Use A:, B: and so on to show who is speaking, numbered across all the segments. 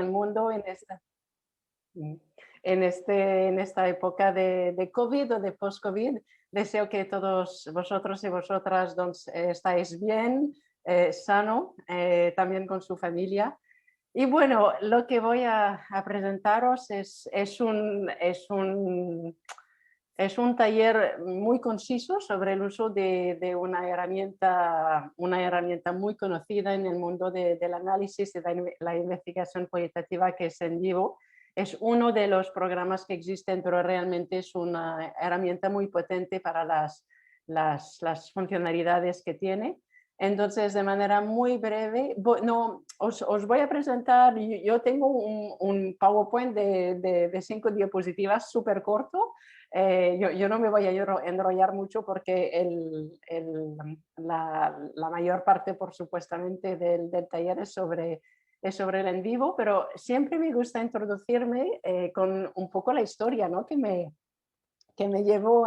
A: el mundo en esta época de COVID o de post-COVID. Deseo que todos vosotros y vosotras estáis bien, sano, también con su familia. Y bueno, lo que voy a presentaros es un taller muy conciso sobre el uso de una herramienta muy conocida en el mundo del análisis y de la investigación cualitativa, que es En Vivo. Es uno de los programas que existen, pero realmente es una herramienta muy potente para las funcionalidades que tiene. Entonces, de manera muy breve, os voy a presentar. Yo tengo un PowerPoint de 5 diapositivas súper corto. Yo no me voy a enrollar mucho porque la mayor parte, por supuestamente, del taller es sobre el En Vivo, pero siempre me gusta introducirme con un poco la historia, ¿no? que me llevó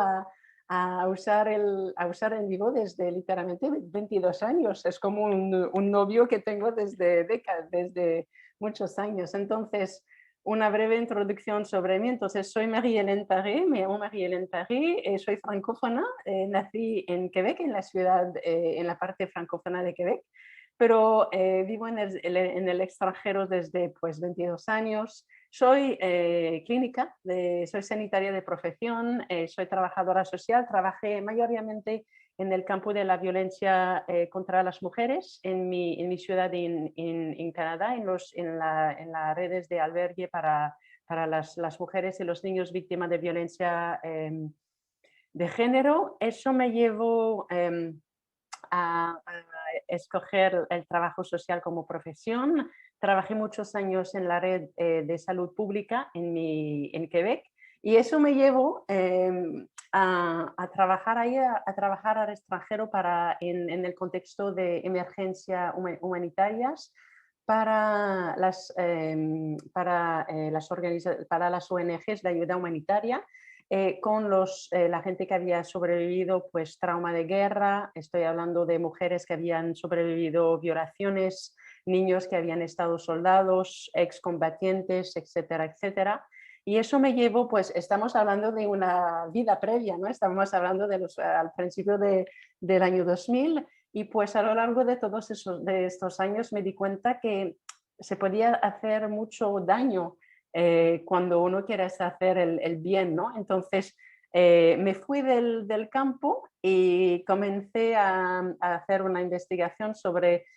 A: a usar En Vivo desde literalmente 22 años. Es como un novio que tengo desde décadas, desde muchos años. Entonces, una breve introducción sobre mí. Entonces, soy Marie-Hélène Paré, me llamo Marie-Hélène Paré, soy francófona, nací en Quebec, en la ciudad, en la parte francófona de Quebec, pero vivo en el extranjero desde pues 22 años. Soy clínica, soy sanitaria de profesión, soy trabajadora social, trabajé mayoritariamente en el campo de la violencia contra las mujeres en mi ciudad en Canadá, en las redes de albergue para las mujeres y los niños víctimas de violencia de género. Eso me llevó a escoger el trabajo social como profesión. Trabajé muchos años en la red de salud pública en Quebec, y eso me llevó a trabajar ahí, a trabajar al extranjero en el contexto de emergencias humanitarias para para las ONGs de ayuda humanitaria, con la gente que había sobrevivido pues trauma de guerra. Estoy hablando de mujeres que habían sobrevivido violaciones, niños que habían estado soldados, excombatientes, etcétera, etcétera. Y eso me llevó, pues estamos hablando de una vida previa, ¿no? Estamos hablando al principio del año 2000, y pues a lo largo de todos estos años me di cuenta que se podía hacer mucho daño cuando uno quiere hacer el bien, ¿no? Entonces, me fui del campo y comencé a hacer una investigación sobre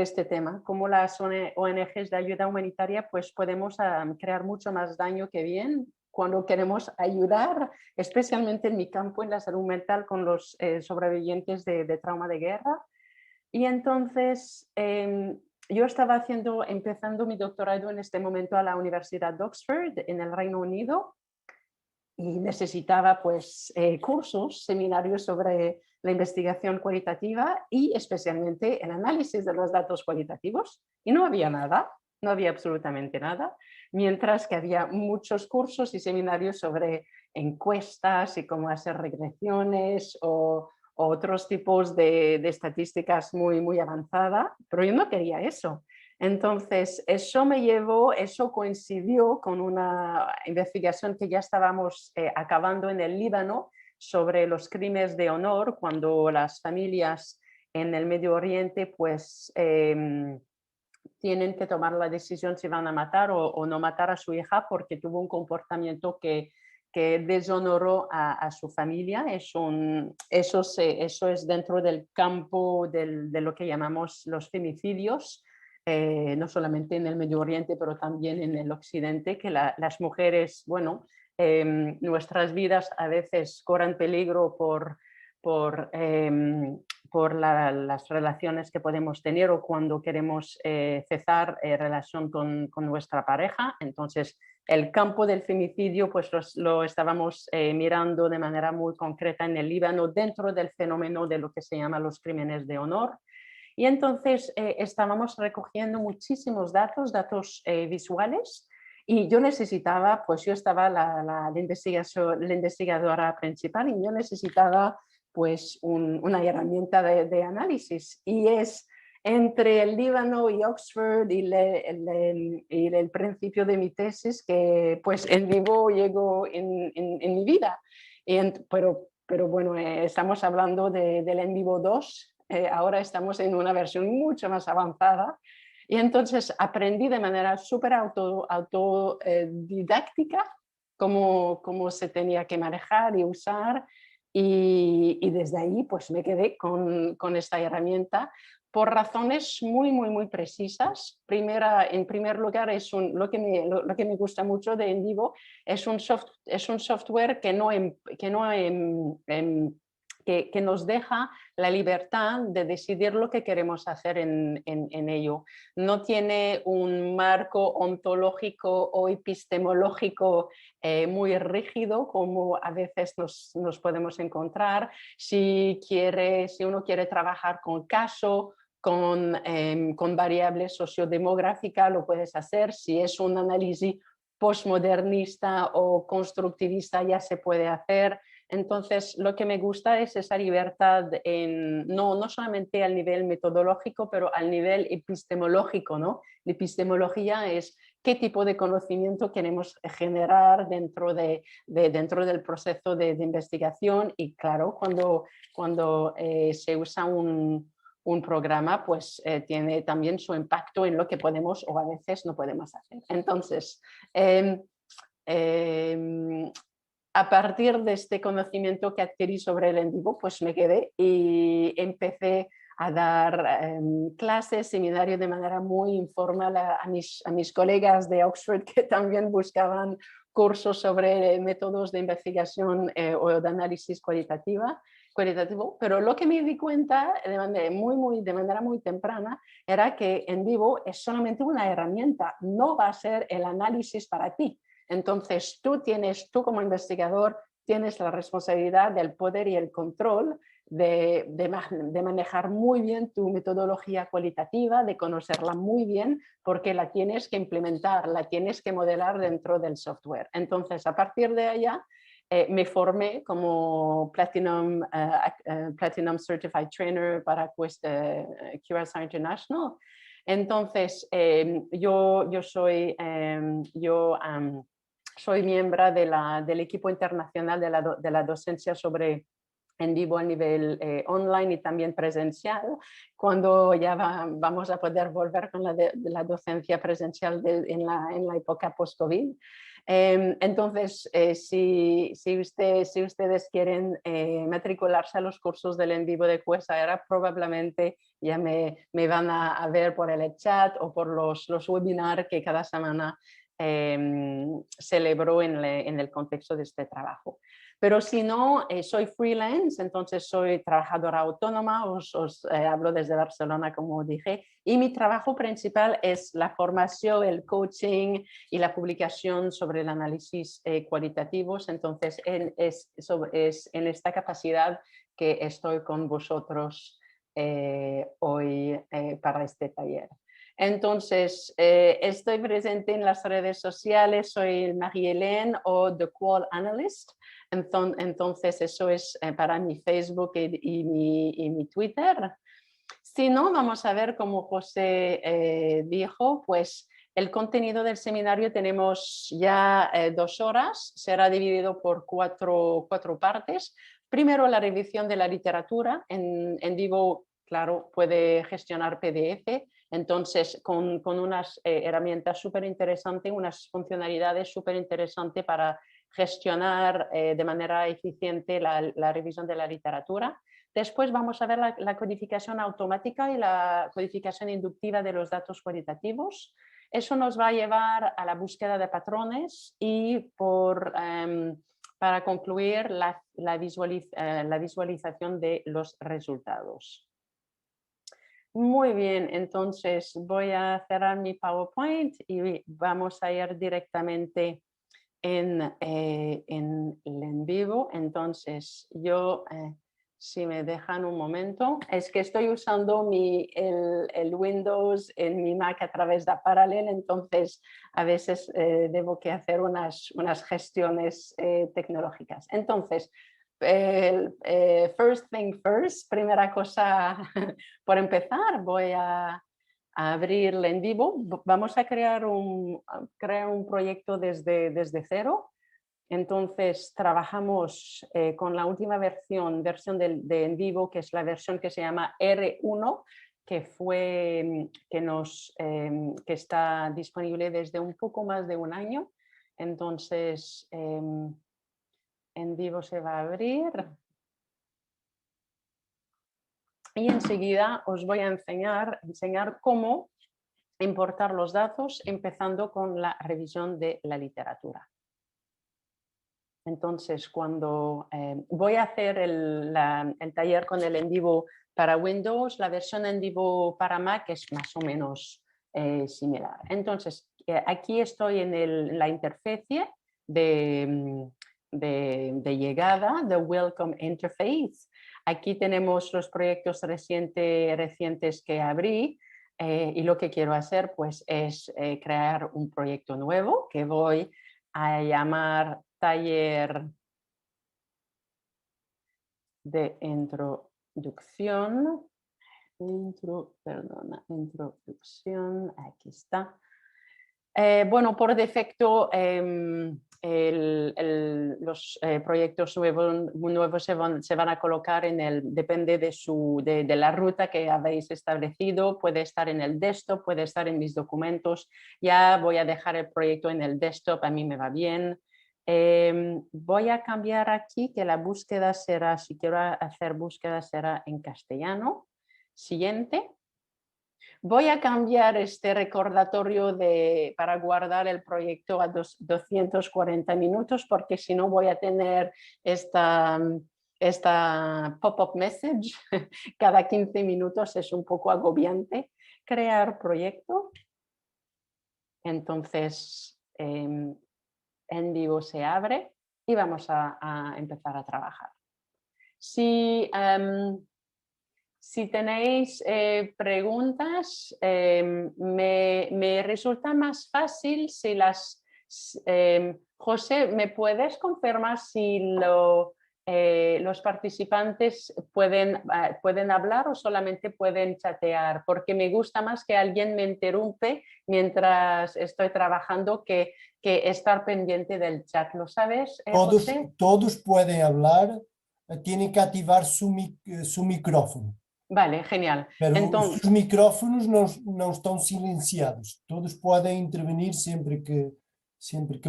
A: este tema, cómo las ONGs de ayuda humanitaria pues podemos crear mucho más daño que bien cuando queremos ayudar, especialmente en mi campo, en la salud mental, con los sobrevivientes de trauma de guerra. Y entonces yo estaba empezando mi doctorado en este momento a la Universidad de Oxford, en el Reino Unido, y necesitaba pues cursos, seminarios sobre la investigación cualitativa y especialmente el análisis de los datos cualitativos. Y no había nada, no había absolutamente nada, mientras que había muchos cursos y seminarios sobre encuestas y cómo hacer regresiones o otros tipos de estadísticas muy, muy avanzadas, pero yo no quería eso. Entonces, eso coincidió con una investigación que ya estábamos acabando en el Líbano sobre los crímenes de honor, cuando las familias en el Medio Oriente pues tienen que tomar la decisión si van a matar o no matar a su hija porque tuvo un comportamiento que deshonoró a su familia. Eso es dentro del campo de lo que llamamos los femicidios, no solamente en el Medio Oriente, pero también en el Occidente, que las mujeres, bueno, nuestras vidas a veces corren peligro por, eh, por las relaciones que podemos tener o cuando queremos cesar relación con nuestra pareja. Entonces, el campo del femicidio pues lo estábamos mirando de manera muy concreta en el Líbano, dentro del fenómeno de lo que se llama los crímenes de honor. Y entonces estábamos recogiendo muchísimos datos visuales, y yo necesitaba, pues yo estaba la investigadora principal, y yo necesitaba pues una herramienta de análisis, y es entre el Líbano y Oxford y el principio de mi tesis, que pues en vivo llegó en mi vida. Pero bueno, estamos hablando del en vivo 2, ahora estamos en una versión mucho más avanzada. Y entonces aprendí de manera súper autodidáctica cómo se tenía que manejar y usar. Y desde ahí pues me quedé con esta herramienta por razones muy precisas. En primer lugar, lo que me gusta mucho de Envivo es un software que nos deja la libertad de decidir lo que queremos hacer en ello. No tiene un marco ontológico o epistemológico muy rígido, como a veces nos podemos encontrar. Si uno quiere trabajar con caso, con variables sociodemográficas, lo puedes hacer. Si es un análisis postmodernista o constructivista, ya se puede hacer. Entonces, lo que me gusta es esa libertad, no solamente al nivel metodológico, pero al nivel epistemológico, ¿no? La epistemología es qué tipo de conocimiento queremos generar dentro del proceso de investigación. Y claro, cuando se usa un programa, pues tiene también su impacto en lo que podemos o a veces no podemos hacer. Entonces, eh, eh, a partir de este conocimiento que adquirí sobre el en vivo, pues me quedé y empecé a dar clases, seminarios de manera muy informal a mis colegas de Oxford que también buscaban cursos sobre métodos de investigación o de análisis cualitativo, pero lo que me di cuenta de manera muy temprana era que en vivo es solamente una herramienta, no va a ser el análisis para ti. Entonces tú como investigador tienes la responsabilidad del poder y el control de manejar muy bien tu metodología cualitativa, de conocerla muy bien, porque la tienes que implementar, la tienes que modelar dentro del software. Entonces, a partir de allá, me formé como Platinum Certified Trainer para QSR International. Entonces, soy miembro del equipo internacional de la docencia sobre en vivo a nivel online y también presencial, cuando ya vamos a poder volver con la docencia presencial en la época post-COVID. Entonces, si ustedes quieren matricularse a los cursos del en vivo de QSR, probablemente ya me van a ver por el chat o por los webinars que cada semana celebro en el contexto de este trabajo. Pero si no, soy freelance, entonces soy trabajadora autónoma, os hablo desde Barcelona, como dije, y mi trabajo principal es la formación, el coaching y la publicación sobre el análisis cualitativos. Entonces, es en esta capacidad que estoy con vosotros hoy para este taller. Entonces, estoy presente en las redes sociales, soy Marie-Hélène o The Qual Analyst. Entonces, eso es para mi Facebook y mi Twitter. Si no, vamos a ver, como José dijo, pues el contenido del seminario tenemos ya 2 horas, será dividido por cuatro partes. Primero, la revisión de la literatura. En vivo, claro, puede gestionar PDF, entonces con unas herramientas súper interesantes, unas funcionalidades súper interesantes para gestionar de manera eficiente la revisión de la literatura. Después vamos a ver la codificación automática y la codificación inductiva de los datos cualitativos. Eso nos va a llevar a la búsqueda de patrones y para concluir la visualización de los resultados. Muy bien, entonces voy a cerrar mi PowerPoint y vamos a ir directamente en el en vivo. Entonces yo, si me dejan un momento, es que estoy usando el Windows en mi Mac a través de Parallel, entonces a veces debo que hacer unas gestiones tecnológicas. Entonces, first thing first, primera cosa por empezar, voy a abrir en vivo. Vamos a crear un proyecto desde cero. Entonces trabajamos con la última versión de en vivo, que es la versión que se llama R1, que está disponible desde un poco más de un año. Entonces en vivo se va a abrir. Y enseguida os voy a enseñar cómo importar los datos, empezando con la revisión de la literatura. Entonces, cuando voy a hacer el taller con el en vivo para Windows, la versión en vivo para Mac es más o menos similar. Entonces, aquí estoy en la interfase de llegada, de Welcome Interface. Aquí tenemos los proyectos recientes que abrí y lo que quiero hacer pues, es crear un proyecto nuevo que voy a llamar taller de introducción. Introducción, aquí está. Bueno, por defecto los proyectos nuevos se van a colocar depende de la ruta que habéis establecido, puede estar en el desktop, puede estar en mis documentos. Ya voy a dejar el proyecto en el desktop, a mí me va bien. Voy a cambiar aquí que la búsqueda será, si quiero hacer búsqueda será en castellano. Siguiente. Voy a cambiar este recordatorio para guardar el proyecto a 240 minutos porque si no voy a tener esta pop-up message cada 15 minutos, es un poco agobiante. Crear proyecto. Entonces, en vivo se abre y vamos a empezar a trabajar. Si tenéis preguntas, me resulta más fácil si José, ¿me puedes confirmar si los participantes pueden hablar o solamente pueden chatear? Porque me gusta más que alguien me interrumpe mientras estoy trabajando que estar pendiente del chat. ¿Lo sabes, José?
B: Todos pueden hablar, tienen que activar su micrófono.
A: Vale, genial.
B: Pero
A: Entonces,
B: sus micrófonos no están silenciados. Todos pueden intervenir siempre que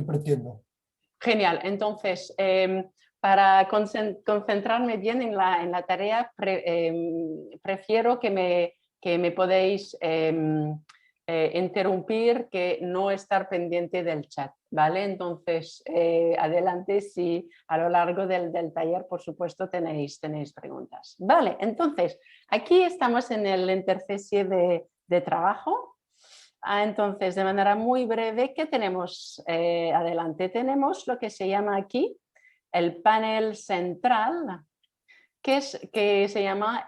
B: pretendan.
A: Genial. Entonces, para concentrarme bien en la tarea, prefiero que me podéis interrumpir, que no estar pendiente del chat, ¿vale? Entonces, adelante si a lo largo del taller, por supuesto, tenéis preguntas. Vale, entonces, aquí estamos en el interfaz de trabajo. Entonces, de manera muy breve, ¿qué tenemos adelante? Tenemos lo que se llama aquí el panel central, que se llama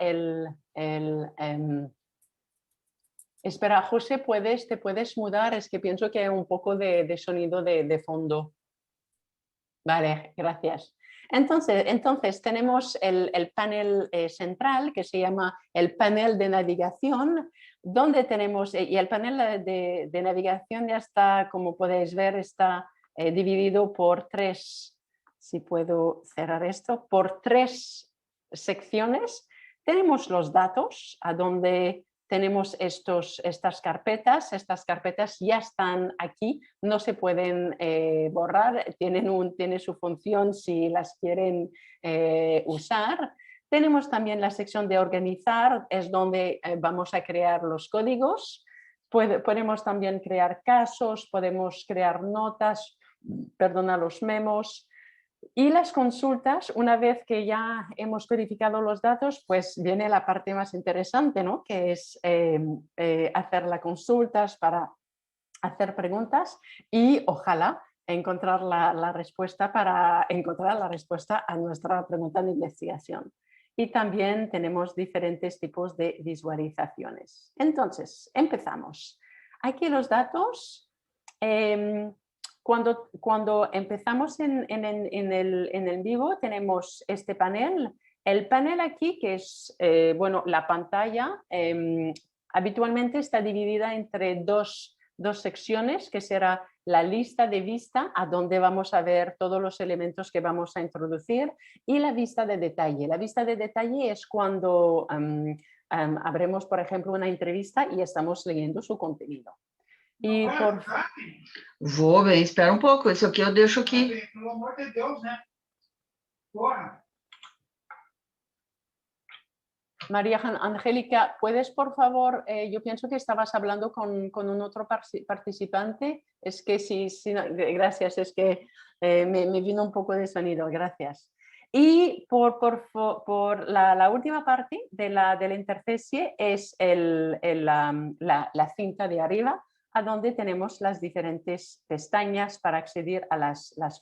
A: espera, José, te puedes mudar, es que pienso que hay un poco de sonido de fondo. Vale, gracias. Entonces tenemos el panel central que se llama el panel de navegación, donde tenemos, y el panel de navegación ya está, como podéis ver, está dividido por tres, si puedo cerrar esto, por tres secciones. Tenemos los datos, a donde tenemos estas carpetas ya están aquí, no se pueden borrar, tienen su función si las quieren usar. Tenemos también la sección de organizar, es donde vamos a crear los códigos. Podemos también crear casos, podemos crear notas, los memos. Y las consultas, una vez que ya hemos codificado los datos, pues viene la parte más interesante, ¿no? Que es hacer las consultas para hacer preguntas y ojalá encontrar la respuesta a nuestra pregunta de investigación. Y también tenemos diferentes tipos de visualizaciones. Entonces, empezamos. Aquí los datos. Cuando empezamos en el vivo tenemos este panel. El panel aquí, que es bueno, la pantalla, habitualmente está dividida entre dos secciones, que será la lista de vista, a donde vamos a ver todos los elementos que vamos a introducir, y la vista de detalle. La vista de detalle es cuando abremos, por ejemplo, una entrevista y estamos leyendo su contenido. E por...
C: Vou bem, espera um pouco, isso aqui eu deixo aqui.
D: Pelo amor de Deus, né? Porra.
A: María Angélica, ¿puedes por favor? Yo pienso que estabas hablando con un otro participante. Es que sí, gracias, es que me vino un poco de sonido, gracias. Y por la última parte de la interfase es la cinta de arriba, a donde tenemos las diferentes pestañas para acceder a las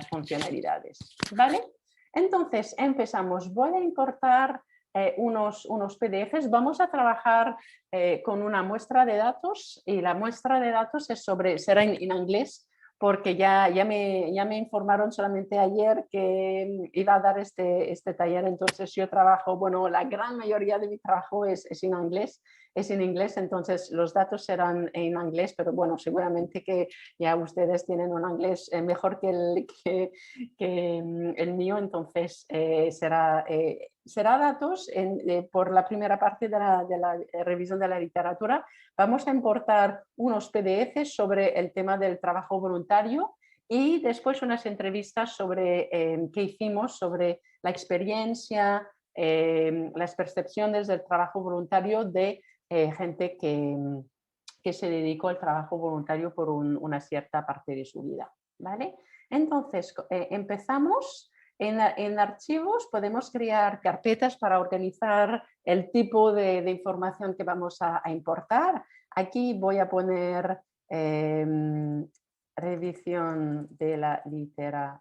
A: funcionalidades. ¿Vale? Entonces, empezamos. Voy a importar unos PDFs. Vamos a trabajar con una muestra de datos, y la muestra de datos será en inglés, porque ya me informaron solamente ayer que iba a dar este taller. Entonces yo trabajo, bueno, la gran mayoría de mi trabajo es en inglés, entonces los datos serán en inglés, pero bueno, seguramente que ya ustedes tienen un inglés mejor que el mío, entonces será datos por la primera parte de la revisión de la literatura. Vamos a importar unos PDFs sobre el tema del trabajo voluntario y después unas entrevistas sobre qué hicimos, sobre la experiencia, las percepciones del trabajo voluntario de gente que se dedicó al trabajo voluntario por una cierta parte de su vida. ¿Vale? Entonces, empezamos. En archivos podemos crear carpetas para organizar el tipo de información que vamos a importar. Aquí voy a poner revisión de la literatura.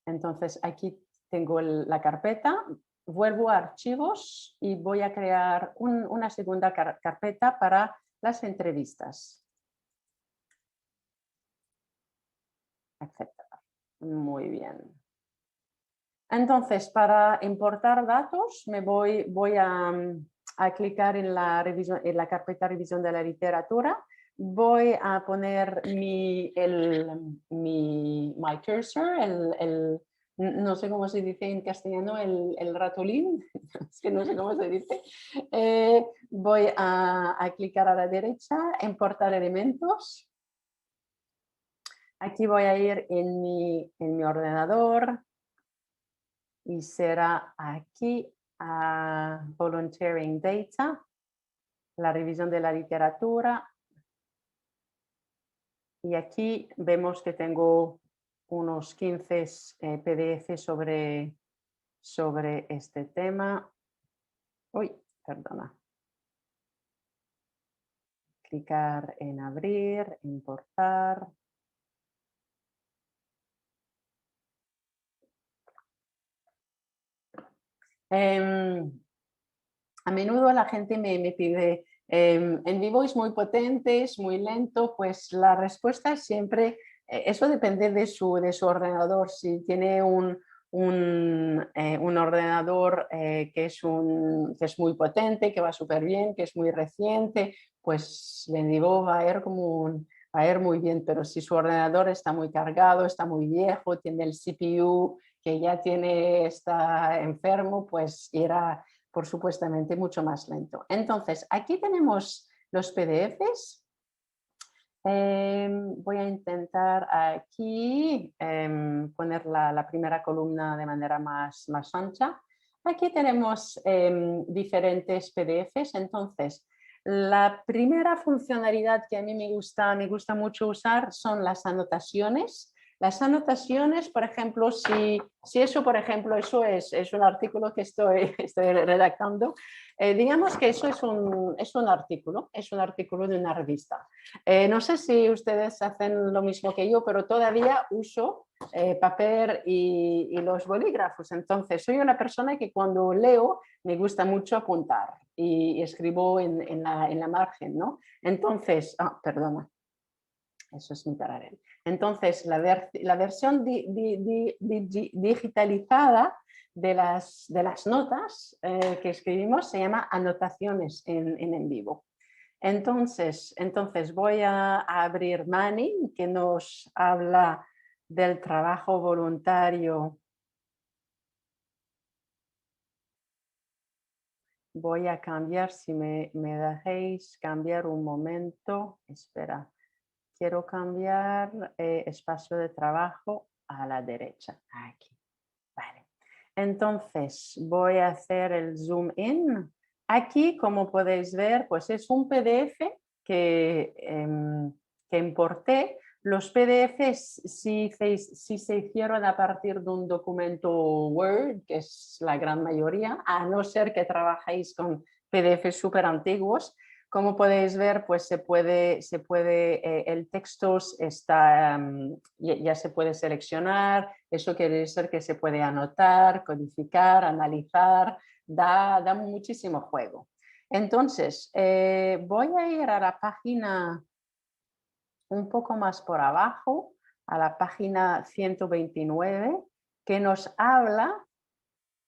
A: Entonces aquí tengo la carpeta. Vuelvo a archivos y voy a crear una segunda carpeta para las entrevistas. Aceptar. Muy bien. Entonces, para importar datos, voy a clicar en la carpeta revisión de la literatura. Voy a poner my cursor, no sé cómo se dice en castellano, el ratolín, es que no sé cómo se dice. Voy a clicar a la derecha, importar elementos. Aquí voy a ir en mi ordenador y será aquí a Volunteering Data, la revisión de la literatura. Y aquí vemos que tengo unos 15 PDF sobre este tema. Uy, perdona. Clicar en abrir, importar. A menudo la gente me pide en vivo es muy potente, es muy lento, pues la respuesta es siempre, eso depende de su ordenador. Si tiene un ordenador que es muy potente, que va súper bien, que es muy reciente, pues en vivo va a ir muy bien, pero si su ordenador está muy cargado, está muy viejo, tiene el CPU que ya está enfermo, pues irá por supuestamente mucho más lento. Entonces, aquí tenemos los PDFs. Voy a intentar aquí poner la primera columna de manera más ancha. Aquí tenemos diferentes PDFs. Entonces, la primera funcionalidad que a mí me gusta mucho usar son las anotaciones. Las anotaciones, por ejemplo, si eso, por ejemplo, eso es un artículo que estoy redactando, digamos que eso es un artículo de una revista. No sé si ustedes hacen lo mismo que yo, pero todavía uso papel y los bolígrafos. Entonces, soy una persona que cuando leo me gusta mucho apuntar y escribo en la margen, ¿no? Entonces, perdona, eso es mi paralelo. Entonces, la versión digitalizada de las notas que escribimos se llama anotaciones en vivo. Entonces voy a abrir Manning, que nos habla del trabajo voluntario. Voy a cambiar, si me dejéis cambiar un momento. Espera, quiero cambiar espacio de trabajo a la derecha. Aquí, vale. Entonces voy a hacer el zoom in. Aquí, como podéis ver, pues es un PDF que importé. Los PDFs si se hicieron a partir de un documento Word, que es la gran mayoría, a no ser que trabajéis con PDFs súper antiguos. Como podéis ver, pues el texto está, ya se puede seleccionar. Eso quiere decir que se puede anotar, codificar, analizar, da muchísimo juego. Entonces, voy a ir a la página un poco más por abajo, a la página 129, que nos habla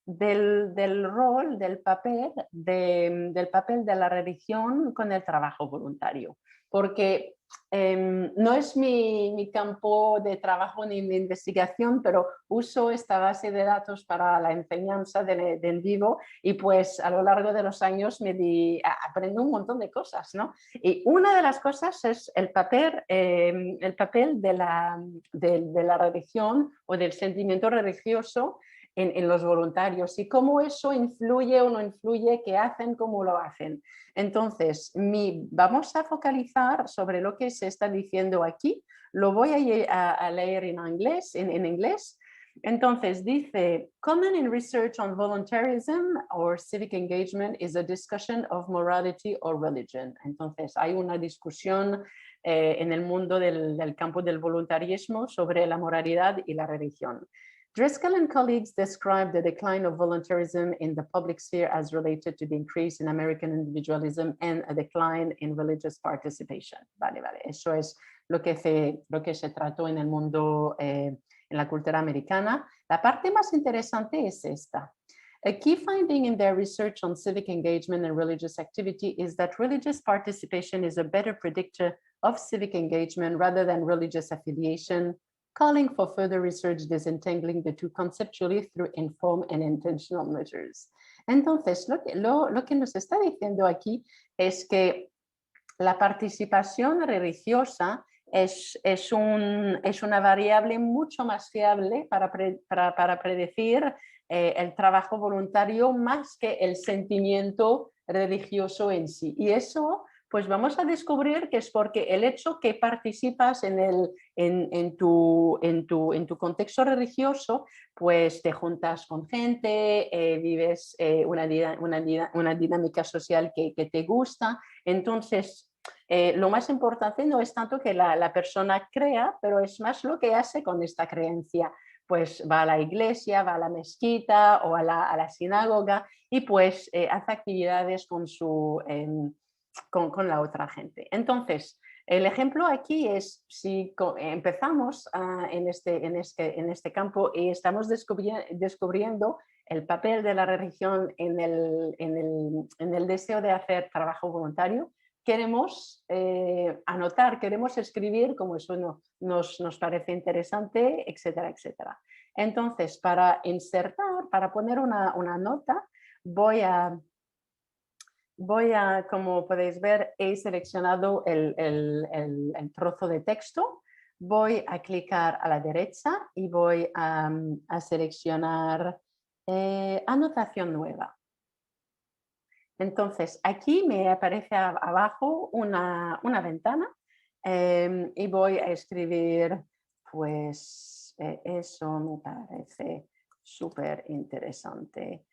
A: del rol, del papel de la religión con el trabajo voluntario. Porque no es mi campo de trabajo ni de investigación, pero uso esta base de datos para la enseñanza del vivo y pues a lo largo de los años aprendo un montón de cosas, ¿no? Y una de las cosas es el papel de la religión o del sentimiento religioso en los voluntarios y cómo eso influye o no influye, qué hacen, cómo lo hacen. Entonces, vamos a focalizar sobre lo que se está diciendo aquí. Lo voy a leer en inglés. Entonces dice, common in research on voluntarism or civic engagement is a discussion of morality or religion. Entonces hay una discusión en el mundo del campo del voluntarismo sobre la moralidad y la religión. Driscoll and colleagues described the decline of voluntarism in the public sphere as related to the increase in American individualism and a decline in religious participation. Vale, eso es lo que se trató en el mundo, en la cultura americana. La parte más interesante es esta. A key finding in their research on civic engagement and religious activity is that religious participation is a better predictor of civic engagement rather than religious affiliation, calling for further research disentangling the two conceptually through informed and intentional measures. Entonces, lo que nos está diciendo aquí es que la participación religiosa es una variable mucho más fiable para predecir el trabajo voluntario más que el sentimiento religioso en sí. Y eso pues vamos a descubrir que es porque el hecho que participas en tu contexto religioso, pues te juntas con gente, vives una dinámica social que te gusta. Entonces, lo más importante no es tanto que la persona crea, pero es más lo que hace con esta creencia. Pues va a la iglesia, va a la mezquita o a la sinagoga y pues hace actividades con la otra gente. Entonces, el ejemplo aquí es si empezamos en este campo y estamos descubriendo el papel de la religión en el deseo de hacer trabajo voluntario. Queremos anotar, queremos escribir como eso nos parece interesante, etcétera, etcétera. Entonces, para insertar, para poner una nota, voy a, como podéis ver, he seleccionado el trozo de texto. Voy a clicar a la derecha y voy a seleccionar anotación nueva. Entonces, aquí me aparece abajo una ventana y voy a escribir, pues eso me parece súper interesante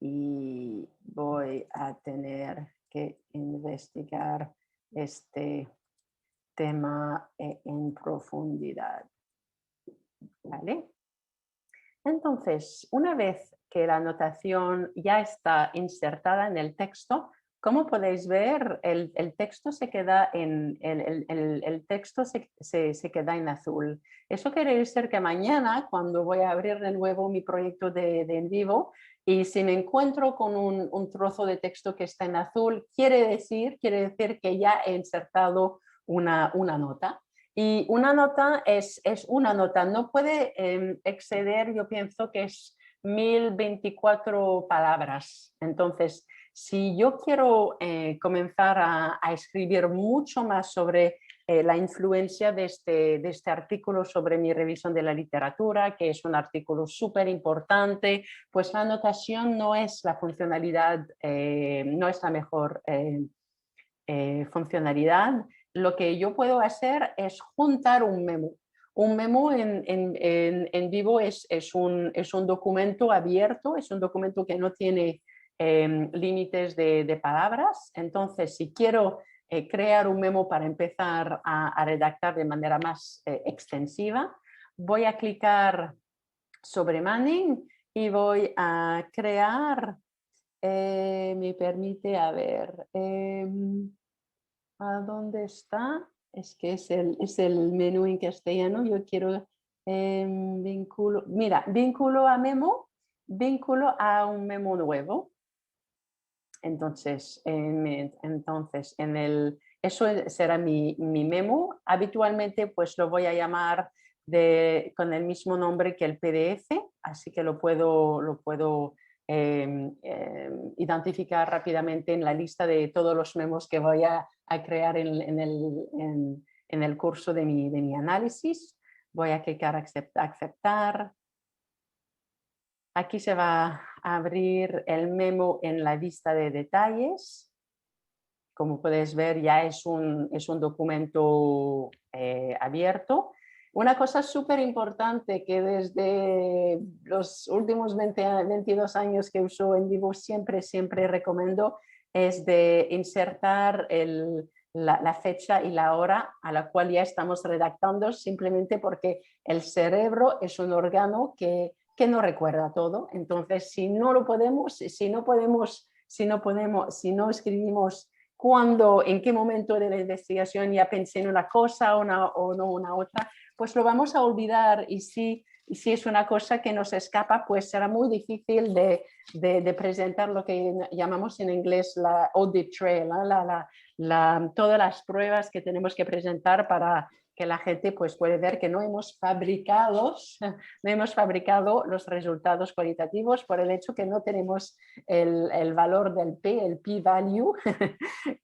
A: y voy a tener que investigar este tema en profundidad. ¿vale? Entonces, una vez que la anotación ya está insertada en el texto, como podéis ver, el texto se queda el texto se queda en azul. Eso quiere decir que mañana, cuando voy a abrir de nuevo mi proyecto de en vivo, y si me encuentro con un trozo de texto que está en azul, quiere decir que ya he insertado una nota. Y una nota es una nota, no puede exceder, yo pienso que es 1024 palabras. Entonces, si yo quiero comenzar a escribir mucho más sobre la influencia de este artículo sobre mi revisión de la literatura, que es un artículo súper importante, pues la anotación no es la funcionalidad, no es la mejor funcionalidad. Lo que yo puedo hacer es juntar un memo. Un memo en vivo es un documento abierto, es un documento que no tiene límites de palabras. Entonces, si quiero crear un memo para empezar a redactar de manera más extensiva, voy a clicar sobre Manning y voy a crear, me permite, a ver, ¿a dónde está? Es que es el menú en castellano. Yo quiero vínculo. Mira, vínculo a memo, vínculo a un memo nuevo. Entonces, eso será mi memo. Habitualmente, pues lo voy a llamar con el mismo nombre que el PDF, así que lo puedo identificar rápidamente en la lista de todos los memos que voy a crear en el curso de mi análisis. Voy a clicar aceptar. Aquí se va a abrir el memo en la vista de detalles. Como puedes ver, ya es un documento abierto. Una cosa súper importante que desde los últimos 22 años que uso en vivo siempre recomiendo es de insertar la fecha y la hora a la cual ya estamos redactando, simplemente porque el cerebro es un órgano que no recuerda todo. Entonces, si no escribimos cuándo, en qué momento de la investigación ya pensé en una cosa o no una otra, pues lo vamos a olvidar, y si es una cosa que nos escapa, pues será muy difícil de presentar lo que llamamos en inglés la audit trail, ¿no? Todas las pruebas que tenemos que presentar para que la gente pues puede ver que no hemos fabricado los resultados cualitativos por el hecho que no tenemos el valor del P, el p-value,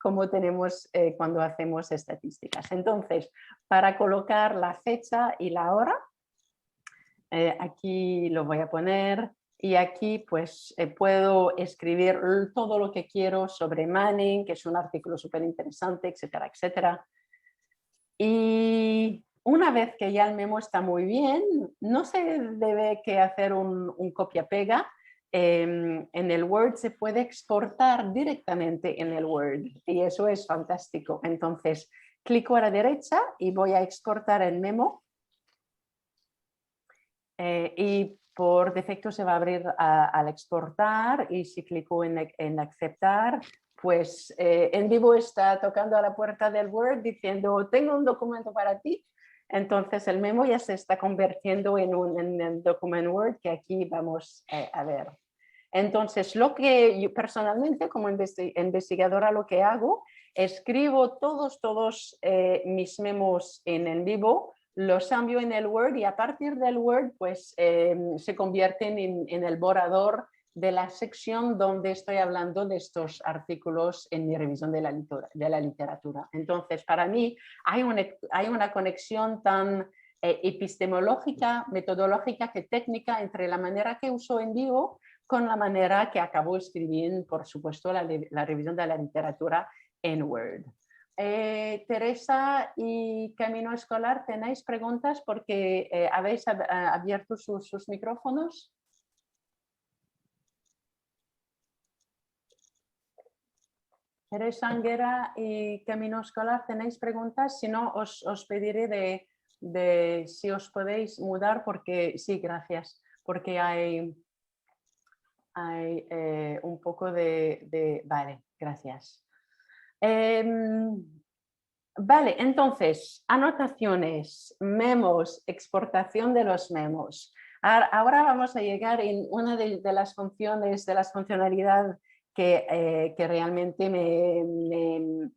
A: como tenemos cuando hacemos estadísticas. Entonces, para colocar la fecha y la hora, aquí lo voy a poner, y aquí pues puedo escribir todo lo que quiero sobre Manning, que es un artículo súper interesante, etcétera, etcétera. Y una vez que ya el memo está muy bien, no se debe que hacer un copia-pega. En el Word se puede exportar directamente en el Word y eso es fantástico. Entonces, clico a la derecha y voy a exportar el memo. Y por defecto se va a abrir al exportar, y si clico en aceptar, pues en vivo está tocando a la puerta del Word diciendo tengo un documento para ti. Entonces el memo ya se está convirtiendo en un document Word que aquí vamos a ver. Entonces lo que yo personalmente como investigadora lo que hago, escribo todos mis memos en vivo, los cambio en el Word, y a partir del Word pues se convierten en el borrador de la sección donde estoy hablando de estos artículos en mi revisión de la literatura. Entonces, para mí hay una conexión tan epistemológica, metodológica que técnica entre la manera que uso en vivo con la manera que acabo escribiendo, por supuesto, la revisión de la literatura en Word. Teresa y Camino Escolar, ¿tenéis preguntas? Porque habéis abierto sus micrófonos. Teresa Anguera y Camino Escolar, ¿tenéis preguntas? Si no, os pediré de si os podéis mudar, porque sí, gracias, porque hay un poco vale, gracias. Vale, entonces, anotaciones, memos, exportación de los memos. Ahora vamos a llegar en una de las funciones, de las funcionalidades que realmente me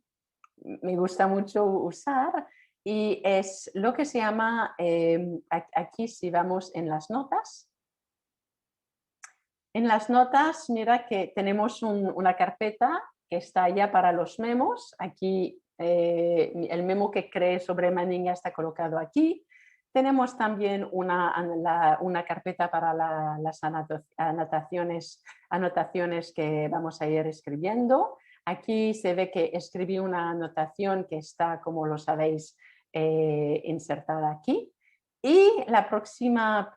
A: gusta mucho usar, y es lo que se llama, aquí si vamos en las notas. En las notas, mira que tenemos una carpeta que está ya para los memos. Aquí el memo que creé sobre Manning ya está colocado aquí. Tenemos también una carpeta para las anotaciones que vamos a ir escribiendo. Aquí se ve que escribí una anotación que está, como lo sabéis, insertada aquí. Y la próxima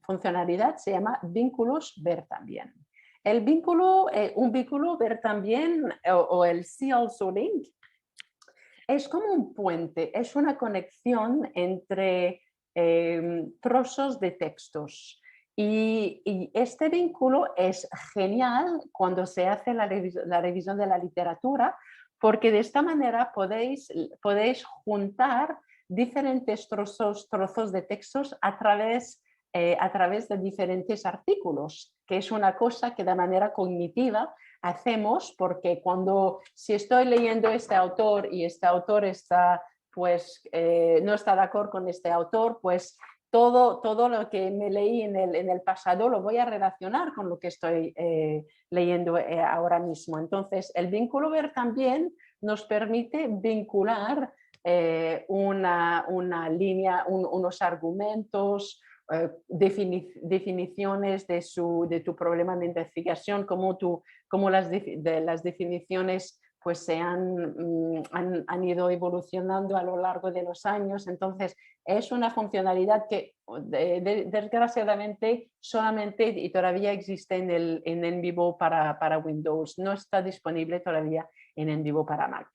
A: funcionalidad se llama vínculos ver también. El vínculo, un vínculo ver también o el see also link es como un puente, es una conexión entre trozos de textos. Y este vínculo es genial cuando se hace la revisión de la literatura, porque de esta manera podéis juntar diferentes trozos de textos a través de diferentes artículos, que es una cosa que de manera cognitiva hacemos, porque si estoy leyendo este autor y este autor está, no está de acuerdo con este autor, pues todo lo que me leí en el pasado lo voy a relacionar con lo que estoy leyendo ahora mismo. Entonces, el vínculo ver también nos permite vincular una línea, unos argumentos, definiciones de tu problema de investigación, cómo las definiciones pues han ido evolucionando a lo largo de los años. Entonces, es una funcionalidad que desgraciadamente solamente y todavía existe en Envivo para Windows. No está disponible todavía en Envivo para Mac.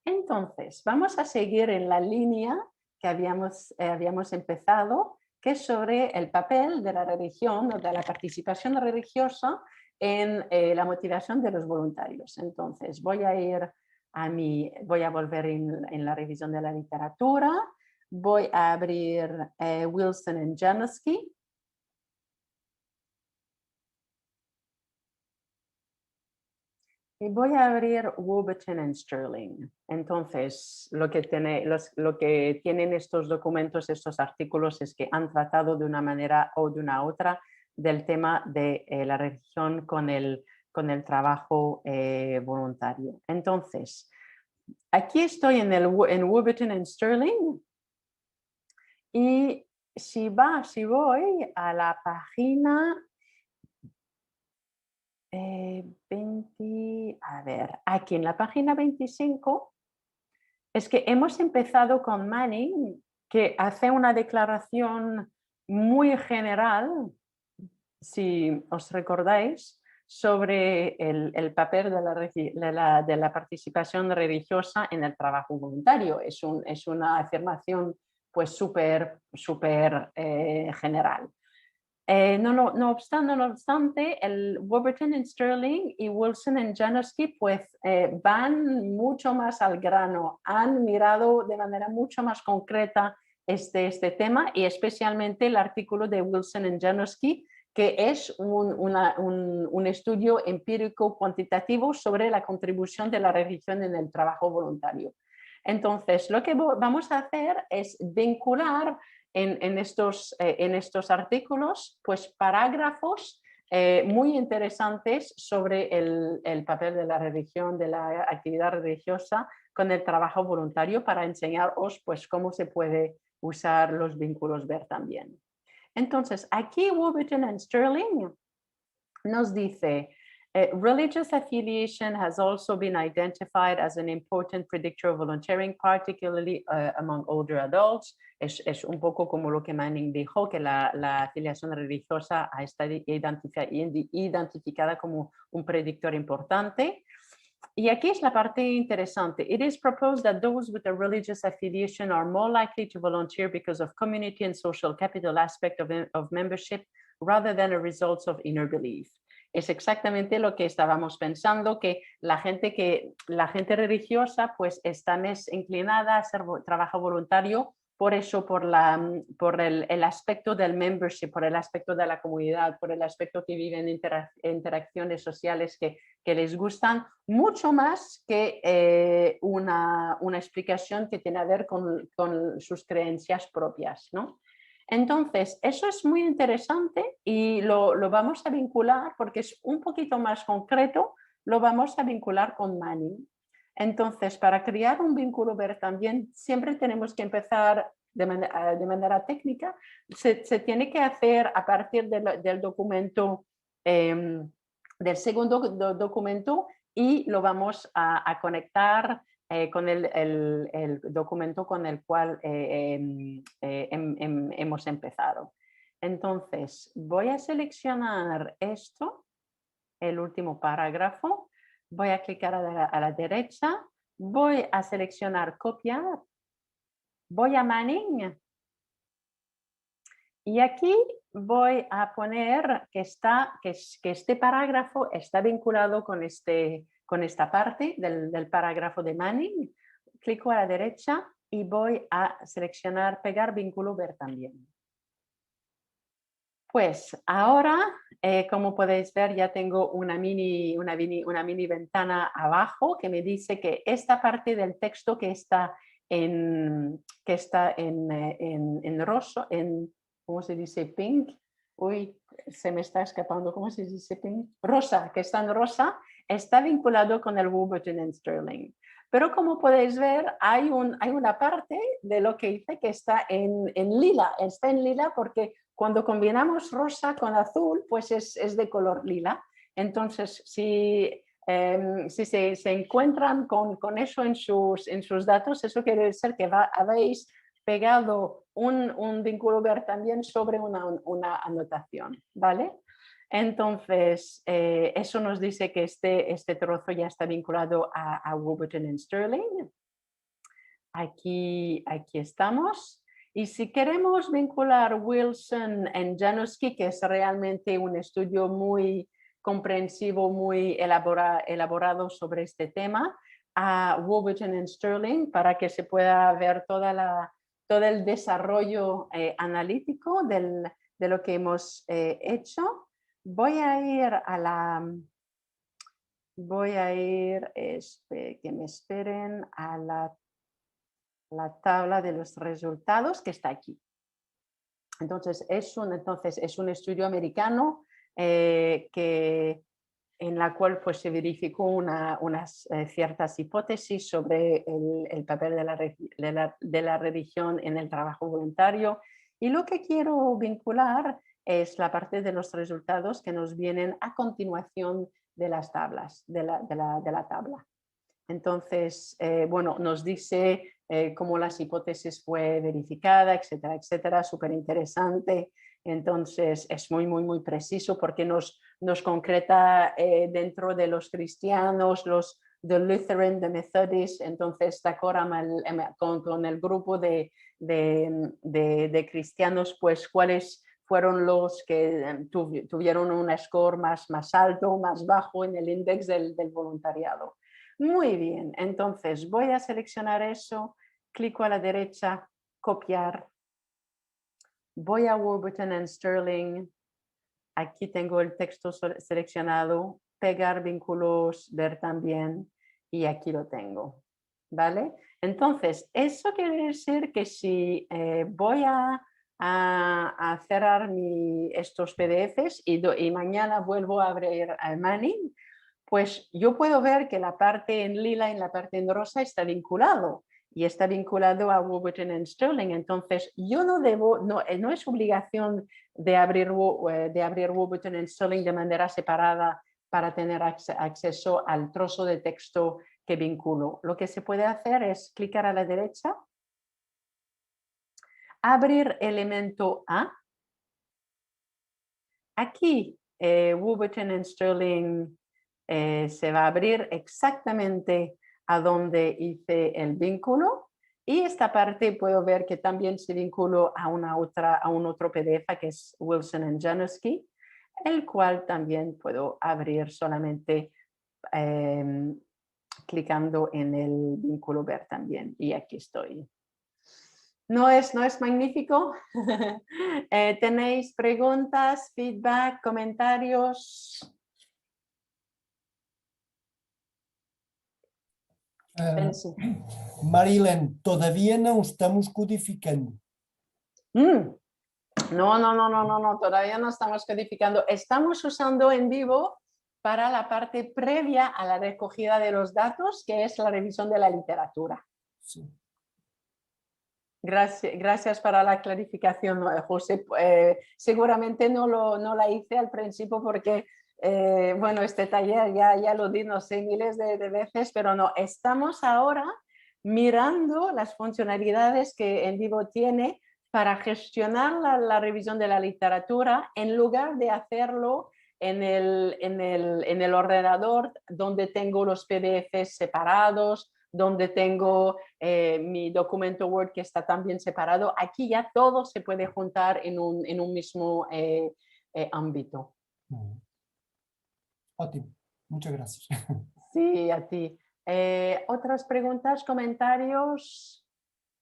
A: Entonces, vamos a seguir en la línea que habíamos empezado, que es sobre el papel de la religión o de la participación religiosa en la motivación de los voluntarios. Entonces, voy a volver en la revisión de la literatura, voy a abrir Wilson y Janosky. Y voy a abrir Warburton y Sterling. Entonces, lo que tienen estos documentos, estos artículos, es que han tratado de una manera o de una otra del tema de la religión con el trabajo voluntario. Entonces, aquí estoy en Warburton y Sterling, y si voy a la página 20, a ver, aquí en la página 25, es que hemos empezado con Manning, que hace una declaración muy general, si os recordáis, sobre el papel de la participación religiosa en el trabajo voluntario. Es una afirmación pues súper general. No obstante, el Warburton y Sterling y Wilson y Janosky van mucho más al grano, han mirado de manera mucho más concreta este tema, y especialmente el artículo de Wilson y Janosky, que es un estudio empírico cuantitativo sobre la contribución de la religión en el trabajo voluntario. Entonces, lo que vamos a hacer es vincular en estos artículos pues parágrafos muy interesantes sobre el papel de la religión, de la actividad religiosa con el trabajo voluntario, para enseñaros pues cómo se puede usar los vínculos ver también. Entonces, aquí Warburton y Sterling nos dice: religious affiliation has also been identified as an important predictor of volunteering, particularly among older adults. Es un poco como lo que Manning dijo, que la afiliación religiosa ha estado identificada como un predictor importante. Y aquí es la parte interesante. It is proposed that those with a religious affiliation are more likely to volunteer because of community and social capital aspect of membership rather than a result of inner belief. Es exactamente lo que estábamos pensando, que la gente religiosa pues está más inclinada a hacer trabajo voluntario, por eso, por el aspecto del membership, por el aspecto de la comunidad, por el aspecto que viven interacciones sociales que les gustan, mucho más que una explicación que tiene a ver con sus creencias propias, ¿no? Entonces, eso es muy interesante y lo vamos a vincular, porque es un poquito más concreto, lo vamos a vincular con Manning. Entonces, para crear un vínculo ver también, siempre tenemos que empezar de manera técnica. Se tiene que hacer a partir del documento, del segundo documento, y lo vamos a conectar con el documento con el cual hemos empezado. Entonces, voy a seleccionar esto, el último parágrafo. Voy a clicar a la derecha, voy a seleccionar copiar, voy a Manning y aquí voy a poner que este parágrafo está vinculado con esta parte del parágrafo de Manning. Clico a la derecha y voy a seleccionar pegar vínculo ver también. Pues ahora, como podéis ver, ya tengo una mini ventana abajo que me dice que esta parte del texto que está en rosa, ¿cómo se dice? Pink. Uy, se me está escapando. ¿Cómo se dice pink? Rosa, que está en rosa, está vinculado con el Warburton and Sterling. Pero como podéis ver, hay una parte de lo que hice que está en lila. Está en lila porque cuando combinamos rosa con azul, pues es de color lila. Entonces, si se encuentran con eso en sus datos, eso quiere decir que habéis pegado un vínculo ver también sobre una anotación, ¿vale? Entonces, eso nos dice que este trozo ya está vinculado a Warburton and Sterling. Aquí estamos. Y si queremos vincular Wilson y Januski, que es realmente un estudio muy comprensivo, muy elaborado sobre este tema, a Warburton and Sterling, para que se pueda ver todo el desarrollo analítico de lo que hemos hecho. Voy a ir que me esperen a la tabla de los resultados que está aquí. Entonces es un estudio americano en la cual pues, se verificó unas ciertas hipótesis sobre el papel de la religión en el trabajo voluntario. Y lo que quiero vincular es la parte de los resultados que nos vienen a continuación de las tablas, de la tabla. Entonces, bueno, nos dice cómo las hipótesis fue verificada, etcétera, etcétera, súper interesante. Entonces, es muy, muy, muy preciso porque nos concreta dentro de los cristianos, de Lutheran, de Methodist, entonces con el grupo de cristianos, pues cuáles fueron los que tuvieron un score más alto, más bajo en el índice del voluntariado. Muy bien, entonces voy a seleccionar eso, clico a la derecha, copiar, voy a Warburton and Sterling, aquí tengo el texto seleccionado, pegar vínculos, ver también, y aquí lo tengo, ¿vale? Entonces, eso quiere decir que si voy a cerrar estos PDFs y mañana vuelvo a abrir Manning, pues yo puedo ver que la parte en lila y la parte en rosa está vinculado y está vinculado a Warburton and Sterling. Entonces, yo no es obligación de abrir Warburton and Sterling de manera separada para tener acceso al trozo de texto que vinculo. Lo que se puede hacer es clicar a la derecha, abrir elemento A. Aquí, Warburton and Sterling Se va a abrir exactamente a donde hice el vínculo. Y esta parte puedo ver que también se vinculó a un otro PDF que es Wilson & Januski, el cual también puedo abrir solamente clicando en el vínculo ver también. Y aquí estoy. ¿No es magnífico? ¿Tenéis preguntas, feedback, comentarios?
B: Marilene, todavía no estamos codificando.
A: No, todavía no estamos codificando. Estamos usando en vivo para la parte previa a la recogida de los datos, que es la revisión de la literatura.
B: Sí.
A: Gracias para la clarificación, José. Seguramente no la hice al principio porque, bueno, este taller ya lo di, no sé, miles de veces, pero no, estamos ahora mirando las funcionalidades que en vivo tiene para gestionar la revisión de la literatura en lugar de hacerlo en el ordenador donde tengo los PDFs separados, donde tengo mi documento Word que está también separado. Aquí ya todo se puede juntar en un mismo ámbito.
B: Ótimo, muchas gracias.
A: Sí, a ti. ¿Otras preguntas, comentarios?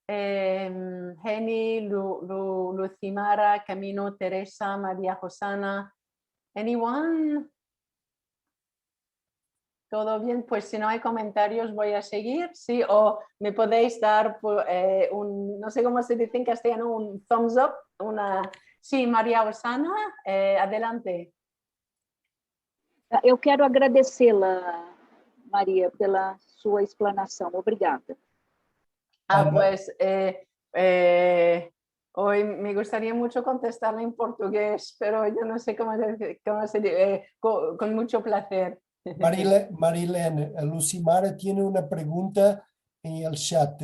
A: Jenny, Lucimara, Camino, Teresa, María Josana. Anyone? ¿Todo bien? Pues si no hay comentarios voy a seguir, ¿sí? O me podéis dar no sé cómo se dice en castellano, un thumbs up, Sí, María Osana, adelante.
E: Eu quero agradecê-la, Maria, pela sua explanação. Obrigada.
A: Pues hoy me gustaría mucho contestarle en portugués, pero yo no sé cómo se dice, con mucho placer.
B: Marilene, Lucimara tiene una pregunta en el chat.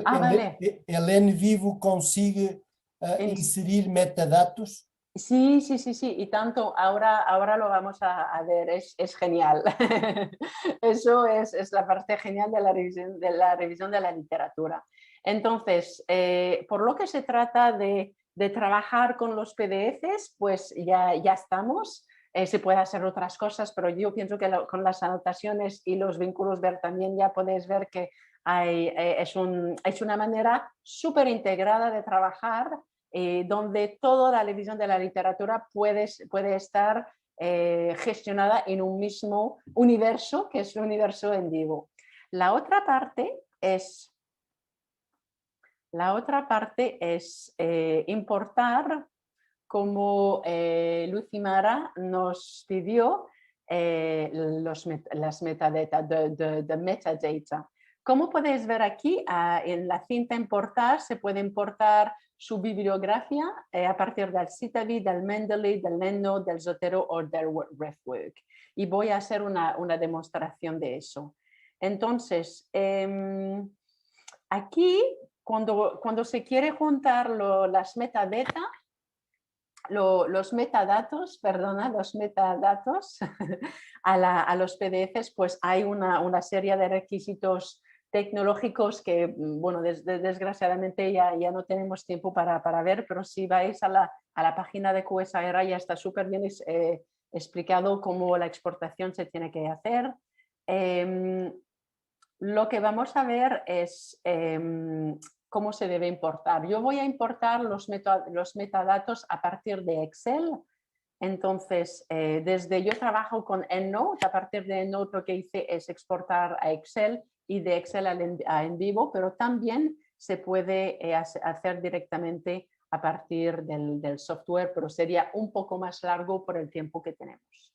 A: Vale.
B: ¿El en vivo consigue inserir metadatos?
A: Sí, y tanto, ahora lo vamos a ver, es genial. Eso es la parte genial de la revisión de la literatura. Entonces, por lo que se trata de trabajar con los PDFs, pues ya estamos. Se puede hacer otras cosas, pero yo pienso que con las anotaciones y los vínculos ver también ya podéis ver que es una manera súper integrada de trabajar, donde toda la revisión de la literatura puede estar gestionada en un mismo universo, que es el universo en vivo. La otra parte es importar, como Lucimara nos pidió, las metadata, de metadata. Como podéis ver aquí, en la cinta importar, se puede importar su bibliografía a partir del Citavi, del Mendeley, del EndNote, del Zotero o del RefWork. Y voy a hacer una demostración de eso. Entonces, aquí, cuando se quiere juntar los metadatos a los PDFs, pues hay una serie de requisitos tecnológicos que, bueno, desgraciadamente ya no tenemos tiempo para ver, pero si vais a la página de QSAR ya está súper bien explicado cómo la exportación se tiene que hacer. Lo que vamos a ver es cómo se debe importar. Yo voy a importar los metadatos a partir de Excel. Entonces, yo trabajo con EndNote. A partir de EndNote lo que hice es exportar a Excel y de Excel a en vivo, pero también se puede hacer directamente a partir del software, pero sería un poco más largo por el tiempo que tenemos.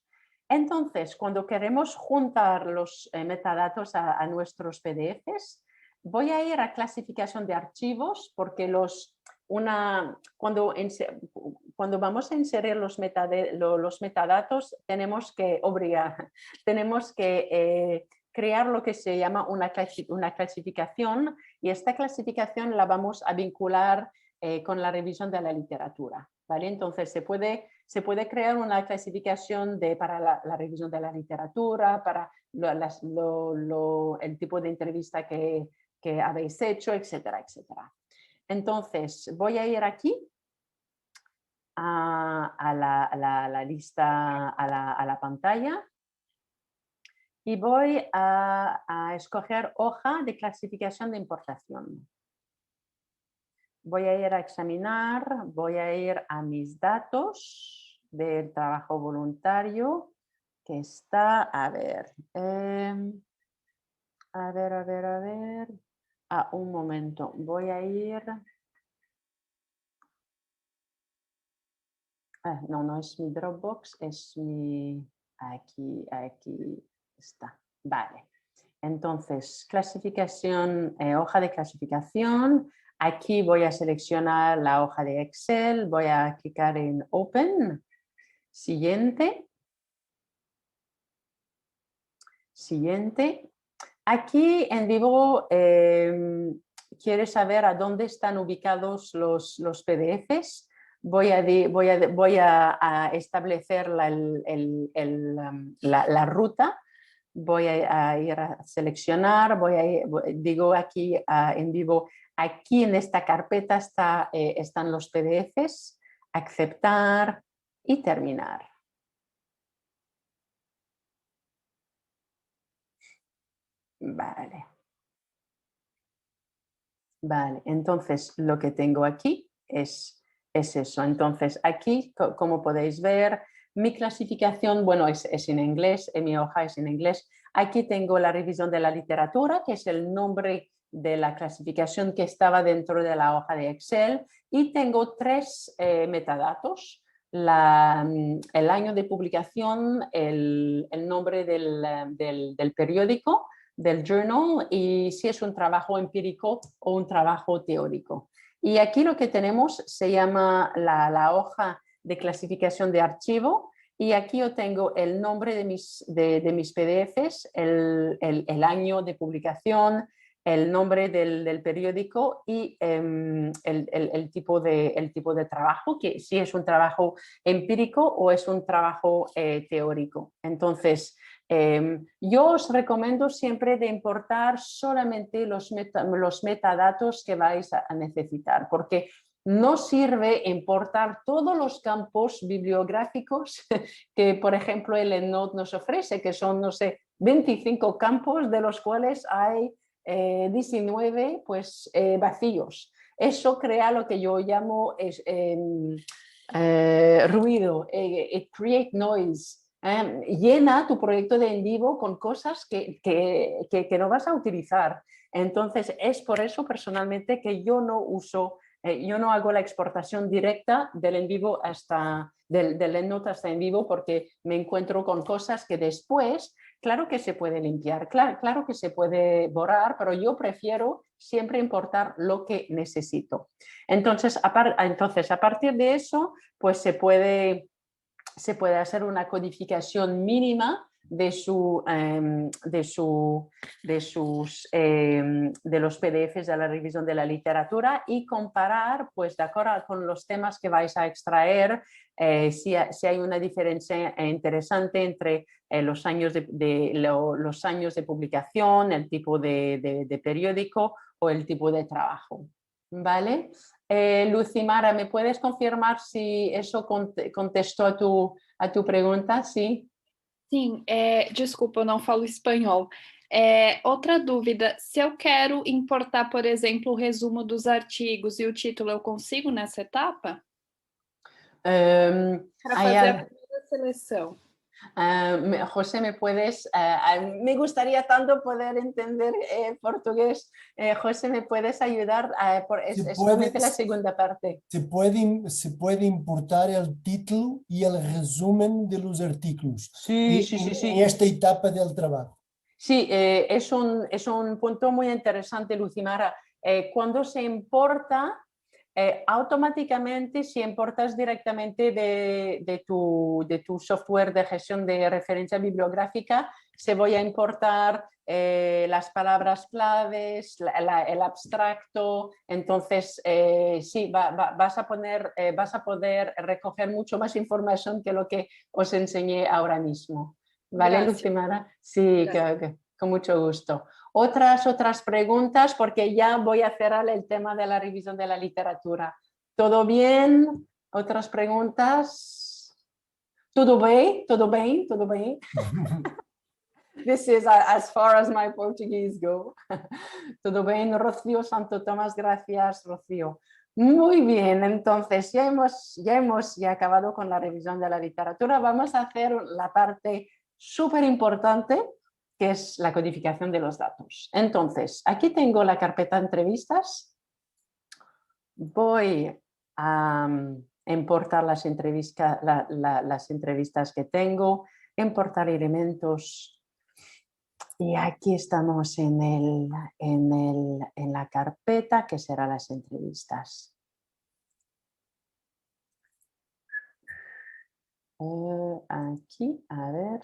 A: Entonces, cuando queremos juntar los metadatos a nuestros PDFs, voy a ir a clasificación de archivos porque cuando vamos a inserir los metadatos tenemos que crear lo que se llama una clasificación, y esta clasificación la vamos a vincular con la revisión de la literatura, ¿vale? Entonces se puede se puede crear una clasificación para la revisión de la literatura, para el tipo de entrevista que habéis hecho, etcétera, etcétera. Entonces, voy a ir aquí a la lista, a la pantalla, y voy a escoger hoja de clasificación de importación. Voy a ir a examinar, voy a ir a mis datos del trabajo voluntario, que está, a ver, un momento, voy a ir, no es mi Dropbox, es mi, aquí está, vale. Entonces, clasificación, hoja de clasificación. Aquí voy a seleccionar la hoja de Excel, voy a clicar en Open. Siguiente. Siguiente. Aquí en vivo quieres saber a dónde están ubicados los PDFs. Voy a establecer la ruta. Voy a ir a seleccionar, digo aquí en vivo, aquí en esta carpeta están los PDFs, aceptar y terminar. Vale. Vale, entonces lo que tengo aquí es eso. Entonces aquí, como podéis ver, mi clasificación, bueno, es en inglés, mi hoja es en inglés. Aquí tengo la revisión de la literatura, que es el nombre de la clasificación que estaba dentro de la hoja de Excel, y tengo 3 metadatos. El año de publicación, el nombre del periódico, del journal, y si es un trabajo empírico o un trabajo teórico. Y aquí lo que tenemos se llama la hoja de clasificación de archivo, y aquí yo tengo el nombre de mis PDFs, el año de publicación, el nombre del periódico y el tipo de trabajo, que si es un trabajo empírico o es un trabajo teórico. Entonces, yo os recomiendo siempre de importar solamente los metadatos que vais a necesitar, porque no sirve importar todos los campos bibliográficos que, por ejemplo, el EndNote nos ofrece, que son, no sé, 25 campos, de los cuales hay 19 vacíos. Eso crea lo que yo llamo ruido, it create noise. Llena tu proyecto de en vivo con cosas que no vas a utilizar. Entonces, es por eso personalmente que yo no hago la exportación directa del en vivo del EndNote hasta en vivo, porque me encuentro con cosas que después, claro que se puede limpiar, claro que se puede borrar, pero yo prefiero siempre importar lo que necesito. Entonces, a partir de eso, pues se puede hacer una codificación mínima de los PDFs de la revisión de la literatura, y comparar, pues de acuerdo con los temas que vais a extraer, si hay una diferencia interesante entre los años de publicación, el tipo de periódico o el tipo de trabajo. ¿Vale? Lucimara, ¿me puedes confirmar si eso contestó a tu pregunta? Sí.
F: Sim, desculpa, eu não falo espanhol. Outra dúvida, se eu quero importar, por exemplo, o resumo dos artigos e o título, eu consigo nessa etapa? Para fazer a primeira seleção.
A: José, me gustaría tanto poder entender portugués. José, ¿me puedes ayudar? Solamente la segunda parte.
B: Se puede importar el título y el resumen de los artículos
A: Sí.
B: en esta etapa del trabajo.
A: Sí, es un punto muy interesante, Lucimara. Cuando se importa, automáticamente, si importas directamente de tu software de gestión de referencia bibliográfica, se voy a importar las palabras claves, el abstracto. Entonces, sí, vas a poder recoger mucho más información que lo que os enseñé ahora mismo. ¿Vale,
F: Gracias.
A: Lucimara? Sí, con mucho gusto. Otras preguntas, porque ya voy a cerrar el tema de la revisión de la literatura. ¿Todo bien? ¿Otras preguntas? ¿Todo bien? ¿Todo bien? ¿Todo bien? This is as far as my Portuguese go. Todo bien, Rocío Santo Tomás, gracias, Rocío. Muy bien, entonces ya hemos acabado con la revisión de la literatura. Vamos a hacer la parte súper importante, que es la codificación de los datos. Entonces, aquí tengo la carpeta entrevistas. Voy a importar las entrevistas que tengo, importar elementos. Y aquí estamos en la carpeta que será las entrevistas. Aquí, a ver.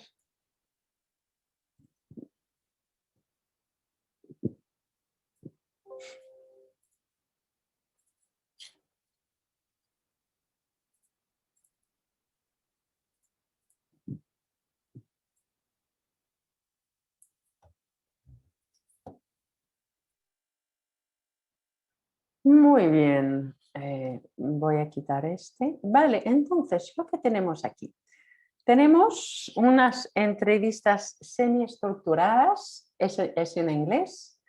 A: Muy bien, voy a quitar este. Vale, entonces lo que tenemos aquí. Tenemos unas entrevistas semiestructuradas, es en inglés,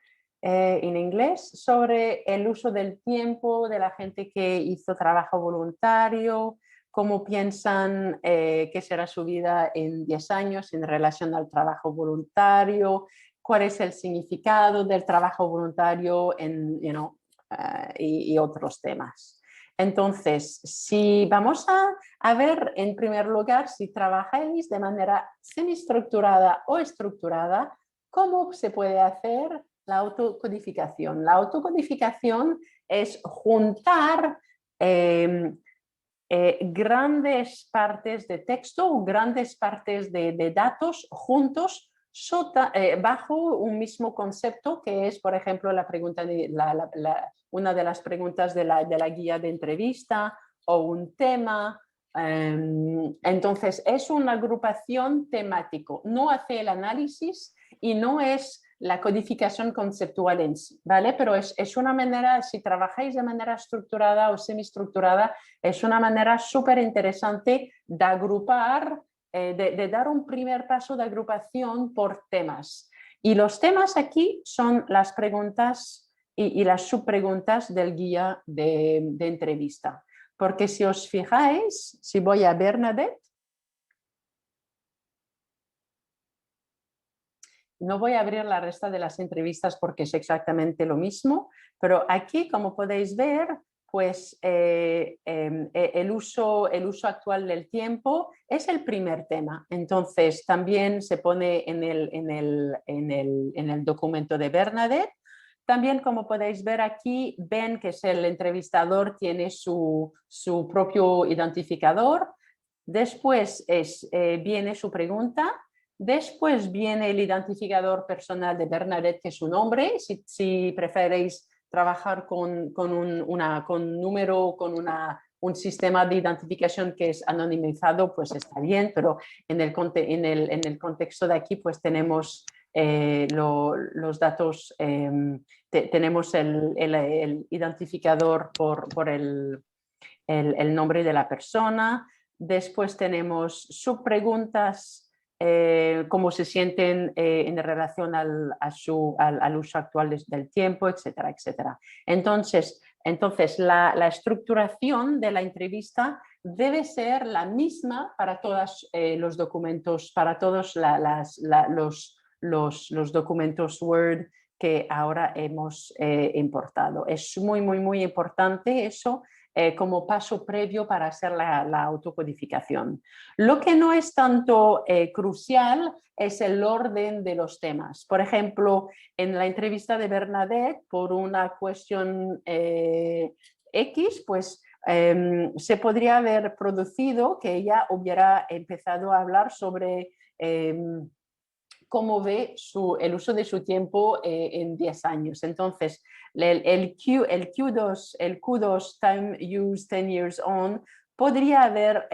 A: sobre el uso del tiempo de la gente que hizo trabajo voluntario, cómo piensan que será su vida en 10 años en relación al trabajo voluntario, cuál es el significado del trabajo voluntario y otros temas. Entonces, si vamos a ver en primer lugar si trabajáis de manera semiestructurada o estructurada, ¿cómo se puede hacer la autocodificación? La autocodificación es juntar grandes partes de texto o grandes partes de datos juntos bajo un mismo concepto, que es, por ejemplo, la pregunta una de las preguntas de la guía de entrevista o un tema. Entonces, es una agrupación temático, no hace el análisis y no es la codificación conceptual en sí, ¿vale? Pero es una manera, si trabajáis de manera estructurada o semiestructurada, es una manera súper interesante de agrupar, de dar un primer paso de agrupación por temas. Y los temas aquí son las preguntas y las subpreguntas del guía de entrevista. Porque si os fijáis, si voy a Bernadette, no voy a abrir la resta de las entrevistas porque es exactamente lo mismo, pero aquí, como podéis ver, pues el uso actual del tiempo es el primer tema. Entonces, también se pone en el documento de Bernadette. También, como podéis ver aquí, ven que el entrevistador tiene su propio identificador. Después viene su pregunta. Después viene el identificador personal de Bernadette, que es su nombre. Si preferéis trabajar con un número, con un sistema de identificación que es anonimizado, pues está bien, pero en el contexto de aquí pues tenemos los datos, tenemos el identificador por el nombre de la persona. Después tenemos subpreguntas, cómo se sienten en relación al uso actual del tiempo, etcétera, etcétera. Entonces la estructuración de la entrevista debe ser la misma para todos los documentos, para todos los documentos Word que ahora hemos importado. Es muy, muy, muy importante eso como paso previo para hacer la autocodificación. Lo que no es tanto crucial es el orden de los temas. Por ejemplo, en la entrevista de Bernadette, por una cuestión X, pues se podría haber producido que ella hubiera empezado a hablar sobre cómo ve el uso de su tiempo en 10 años. Entonces, el Q2, el Q2 Time Use 10 Years On, podría haber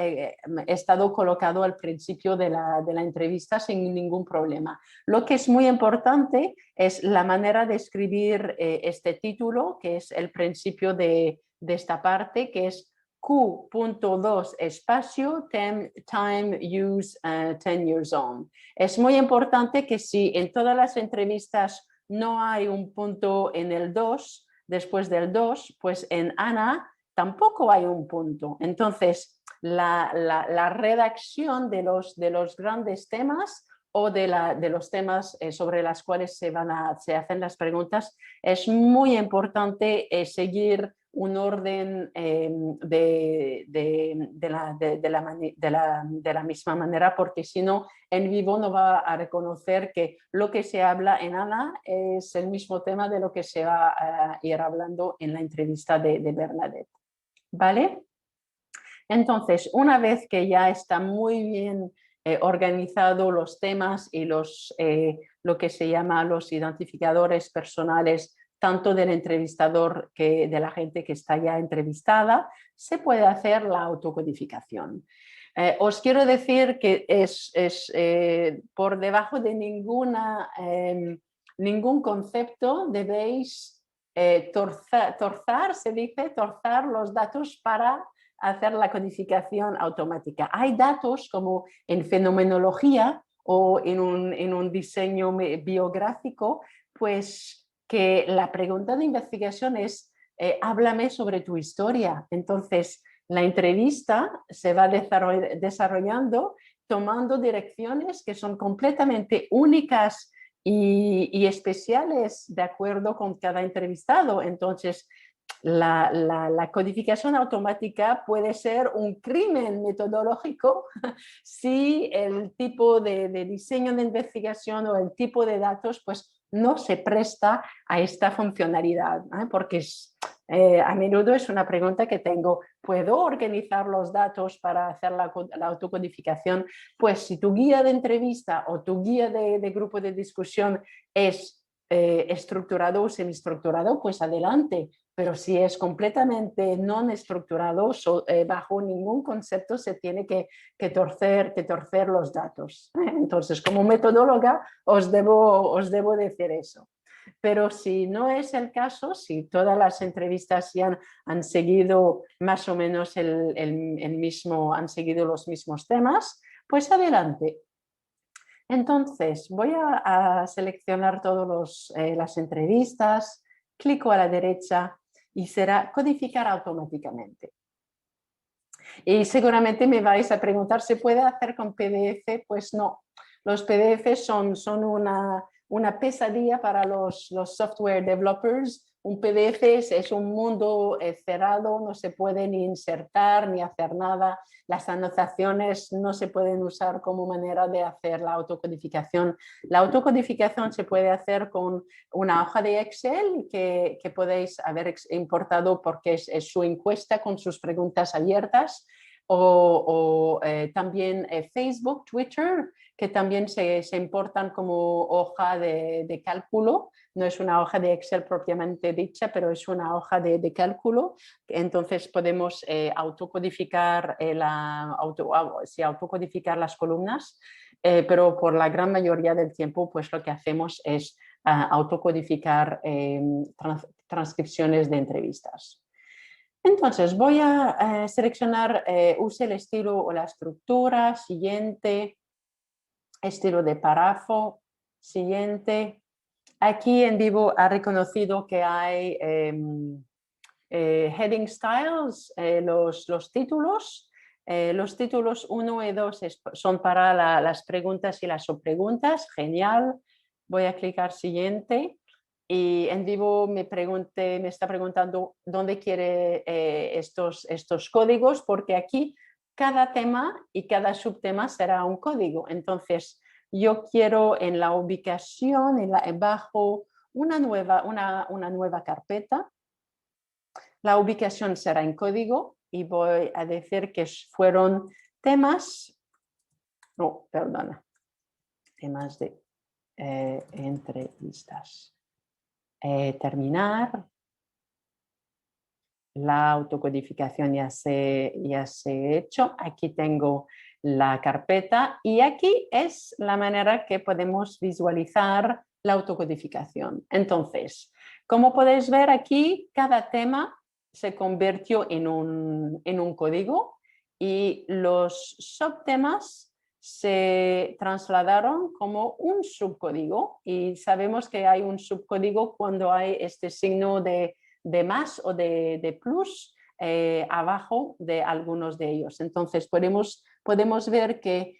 A: estado colocado al principio de la entrevista sin ningún problema. Lo que es muy importante es la manera de escribir este título, que es el principio de esta parte, que es Q.2 espacio time use 10 years on. Es muy importante que si en todas las entrevistas no hay un punto en el 2, después del 2, pues en Ana tampoco hay un punto. Entonces, la redacción de los grandes temas o de los temas sobre los cuales se hacen las preguntas, es muy importante seguir un orden de la misma manera, porque si no, en vivo no va a reconocer que lo que se habla en Ana es el mismo tema de lo que se va a ir hablando en la entrevista de Bernadette. ¿Vale? Entonces, una vez que ya está muy bien organizado los temas y lo que se llama los identificadores personales, tanto del entrevistador que de la gente que está ya entrevistada, se puede hacer la autocodificación. Os quiero decir que es por debajo de ningún concepto debéis se dice torzar los datos para hacer la codificación automática. Hay datos como en fenomenología o en un diseño biográfico, pues que la pregunta de investigación es háblame sobre tu historia. Entonces, la entrevista se va desarrollando tomando direcciones que son completamente únicas y especiales de acuerdo con cada entrevistado. Entonces, la codificación automática puede ser un crimen metodológico si el tipo de diseño de investigación o el tipo de datos pues no se presta a esta funcionalidad, porque a menudo es una pregunta que tengo, ¿puedo organizar los datos para hacer la autocodificación? Pues si tu guía de entrevista o tu guía de grupo de discusión es estructurado o semiestructurado, pues adelante. Pero si es completamente no estructurado, bajo ningún concepto se tiene que torcer los datos. Entonces, como metodóloga, os debo decir eso. Pero si no es el caso, si todas las entrevistas ya han seguido más o menos han seguido los mismos temas, pues adelante. Entonces, voy a seleccionar todas las entrevistas, clico a la derecha y será codificar automáticamente. Y seguramente me vais a preguntar, ¿se puede hacer con PDF? Pues no, los PDF son una pesadilla para los software developers. Un PDF es un mundo cerrado, no se puede ni insertar ni hacer nada. Las anotaciones no se pueden usar como manera de hacer la autocodificación. La autocodificación se puede hacer con una hoja de Excel que podéis haber importado porque es su encuesta con sus preguntas abiertas. O también Facebook, Twitter, que también se importan como hoja de cálculo. No es una hoja de Excel propiamente dicha, pero es una hoja de cálculo. Entonces podemos autocodificar autocodificar las columnas, pero por la gran mayoría del tiempo pues lo que hacemos es autocodificar transcripciones de entrevistas. Entonces voy a seleccionar, use el estilo o la estructura, siguiente, estilo de párrafo, siguiente. Aquí en vivo ha reconocido que hay heading styles, los títulos. Los títulos 1 y 2 son para las preguntas y las subpreguntas. Genial. Voy a clicar siguiente. Y en vivo me está preguntando dónde quiere estos códigos, porque aquí cada tema y cada subtema será un código. Entonces, yo quiero en la ubicación, bajo una nueva carpeta. La ubicación será en código y voy a decir que fueron temas de entrevistas. Terminar. La autocodificación ya se ha hecho. Aquí tengo la carpeta y aquí es la manera que podemos visualizar la autocodificación. Entonces, como podéis ver aquí, cada tema se convirtió en un código y los subtemas se trasladaron como un subcódigo y sabemos que hay un subcódigo cuando hay este signo de más o de plus abajo de algunos de ellos. Entonces podemos ver que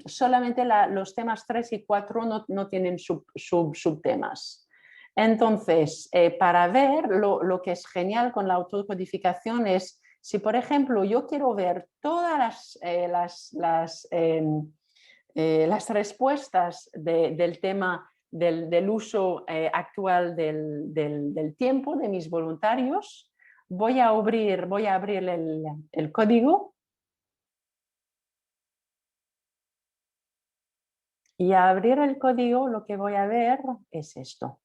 A: solamente los temas 3 y 4 no tienen subtemas. Entonces, para ver lo que es genial con la autocodificación es, si por ejemplo yo quiero ver todas las respuestas del tema del uso actual del tiempo de mis voluntarios, voy a abrir el código y a abrir el código lo que voy a ver es esto.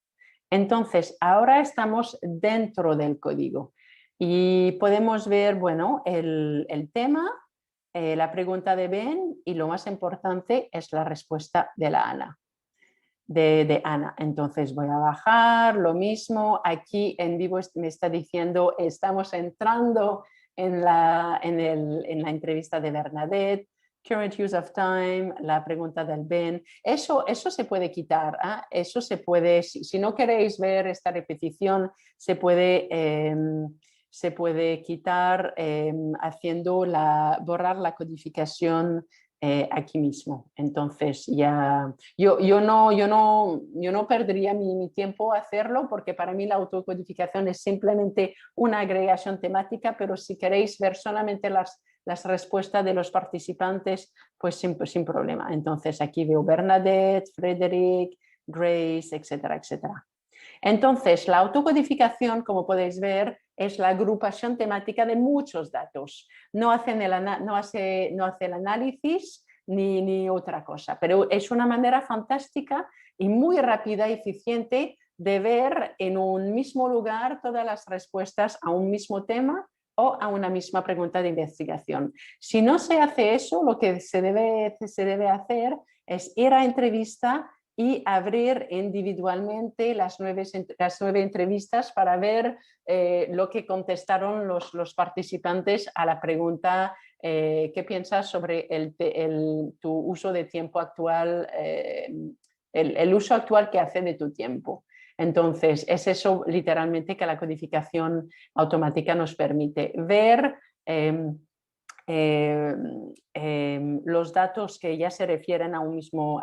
A: Entonces, ahora estamos dentro del código y podemos ver, bueno, el tema, la pregunta de Ben y lo más importante es la respuesta de la Ana. De Ana. Entonces voy a bajar, lo mismo, aquí en vivo me está diciendo estamos entrando en la entrevista de Bernadette, current use of time, la pregunta del Ben, eso se puede quitar, eso se puede, si no queréis ver esta repetición, se puede quitar borrar la codificación aquí mismo. Entonces ya yo no perdería mi tiempo a hacerlo porque para mí la autocodificación es simplemente una agregación temática, pero si queréis ver solamente las respuestas de los participantes, pues sin problema. Entonces aquí veo Bernadette, Frederick, Grace, etcétera, etcétera. Entonces, la autocodificación, como podéis ver, es la agrupación temática de muchos datos. No hace el análisis ni otra cosa, pero es una manera fantástica y muy rápida y eficiente de ver en un mismo lugar todas las respuestas a un mismo tema o a una misma pregunta de investigación. Si no se hace eso, lo que se debe hacer es ir a entrevista y abrir individualmente las 9 entrevistas para ver lo que contestaron los participantes a la pregunta ¿qué piensas sobre tu uso de tiempo actual, el uso actual que hace de tu tiempo? Entonces, es eso literalmente que la codificación automática nos permite ver los datos que ya se refieren a un mismo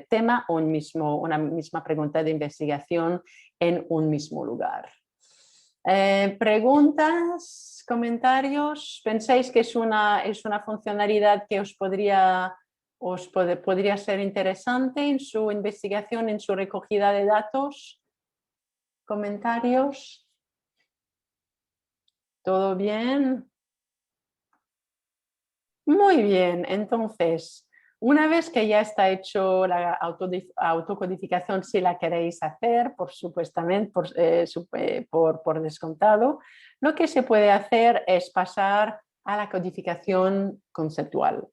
A: tema o una misma pregunta de investigación en un mismo lugar. ¿Preguntas, comentarios? ¿Pensáis que es una funcionalidad que podría ser interesante en su investigación, en su recogida de datos? ¿Comentarios? ¿Todo bien? Muy bien, entonces, una vez que ya está hecho la autocodificación, si la queréis hacer, supuestamente, por descontado, lo que se puede hacer es pasar a la codificación conceptual.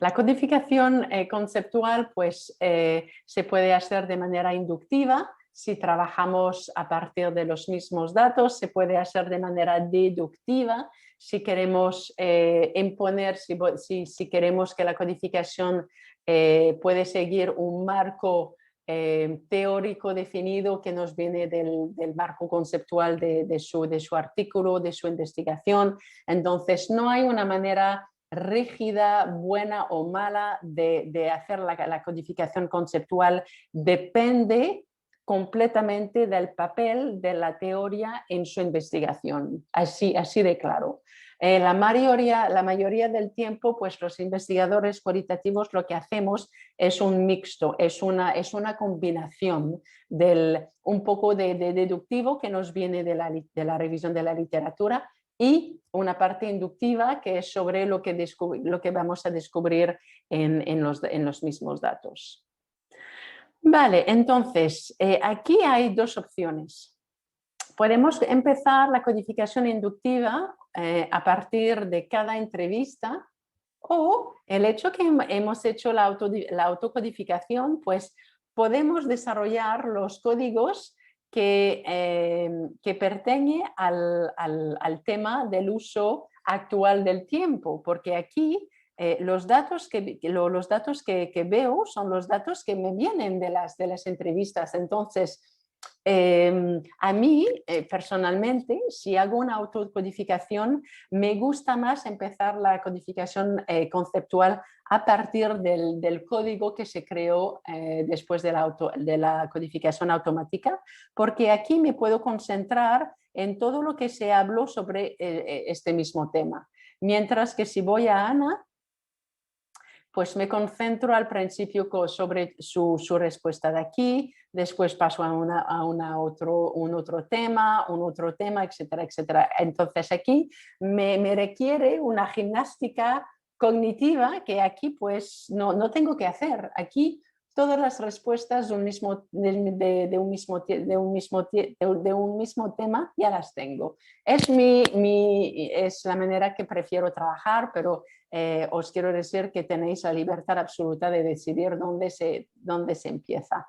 A: La codificación conceptual pues, se puede hacer de manera inductiva. Si trabajamos a partir de los mismos datos, se puede hacer de manera deductiva. Si queremos imponer, si queremos que la codificación puede seguir un marco teórico definido que nos viene del marco conceptual de su artículo, de su investigación. Entonces, no hay una manera rígida, buena o mala de hacer la codificación conceptual. Depende completamente del papel de la teoría en su investigación, así de claro. La mayoría del tiempo, pues los investigadores cualitativos lo que hacemos es un mixto, es una combinación un poco de deductivo que nos viene de la revisión de la literatura y una parte inductiva que es sobre lo que vamos a descubrir en los mismos datos. Vale, entonces, aquí hay dos opciones. Podemos empezar la codificación inductiva a partir de cada entrevista, o el hecho que hemos hecho la autocodificación, pues podemos desarrollar los códigos que pertenecen al tema del uso actual del tiempo, porque aquí los datos que veo son los datos que me vienen de las entrevistas. Entonces, a mí, personalmente, si hago una autocodificación, me gusta más empezar la codificación conceptual a partir del código que se creó después de la codificación automática, porque aquí me puedo concentrar en todo lo que se habló sobre este mismo tema. Mientras que si voy a Ana, pues me concentro al principio sobre su respuesta de aquí, después paso a un otro tema, etcétera, etcétera. Entonces aquí me requiere una gimnástica cognitiva que aquí pues no tengo que hacer. Aquí todas las respuestas de un mismo tema ya las tengo. Es la manera que prefiero trabajar, pero os quiero decir que tenéis la libertad absoluta de decidir dónde se empieza.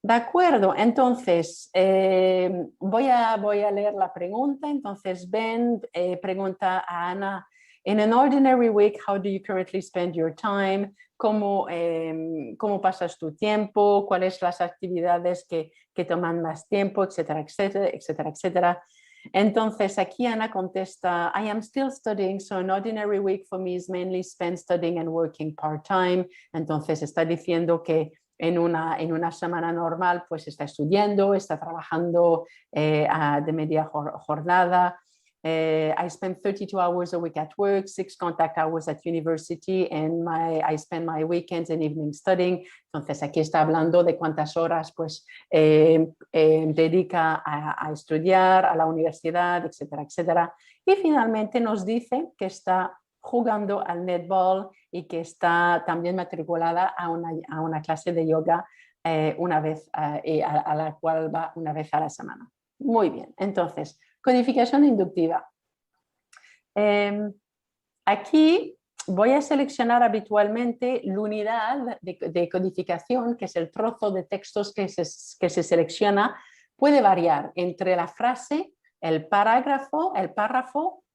A: De acuerdo, entonces voy a leer la pregunta. Entonces Ben pregunta a Ana: In an ordinary week, how do you currently spend your time? ¿Cómo pasas tu tiempo? ¿Cuáles las actividades que toman más tiempo? Etcétera, etcétera, etcétera, etcétera. Entonces aquí Ana contesta: I am still studying, so an ordinary week for me is mainly spent studying and working part-time. Entonces está diciendo que en una semana normal pues está estudiando, está trabajando de media jornada. I spend 32 hours a week at work, 6 contact hours at university, and I spend my weekends and evenings studying. Entonces aquí está hablando de cuántas horas pues dedica a estudiar, a la universidad, etcétera, etcétera. Y finalmente nos dice que está jugando al netball y que está también matriculada a una clase de yoga a la cual va una vez a la semana. Muy bien, entonces, codificación inductiva. Aquí voy a seleccionar habitualmente la unidad de codificación, que es el trozo de textos que se selecciona. Puede variar entre la frase, el párrafo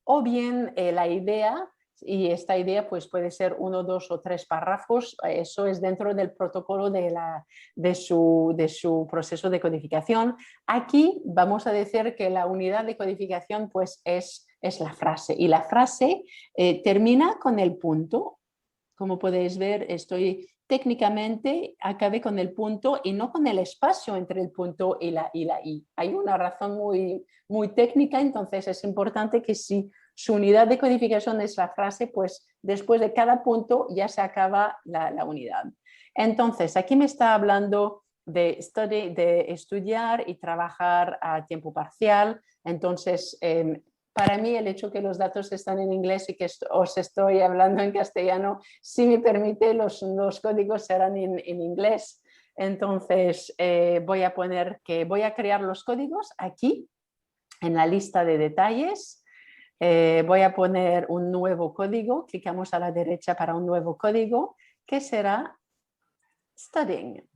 A: o bien la idea. Y esta idea pues puede ser 1, 2 o 3 párrafos. Eso es dentro del protocolo de su proceso de codificación. Aquí vamos a decir que la unidad de codificación pues es la frase. Y la frase termina con el punto. Como podéis ver, técnicamente acabé con el punto y no con el espacio entre el punto y la i. Hay una razón muy técnica, entonces es importante que si su unidad de codificación es la frase, pues después de cada punto ya se acaba la unidad. Entonces, aquí me está hablando de estudiar y trabajar a tiempo parcial. Entonces, para mí el hecho que los datos están en inglés y que os estoy hablando en castellano, si me permite, los códigos serán en inglés. Entonces, voy a crear los códigos aquí en la lista de detalles. Voy a poner un nuevo código, clicamos a la derecha para un nuevo código, que será studying.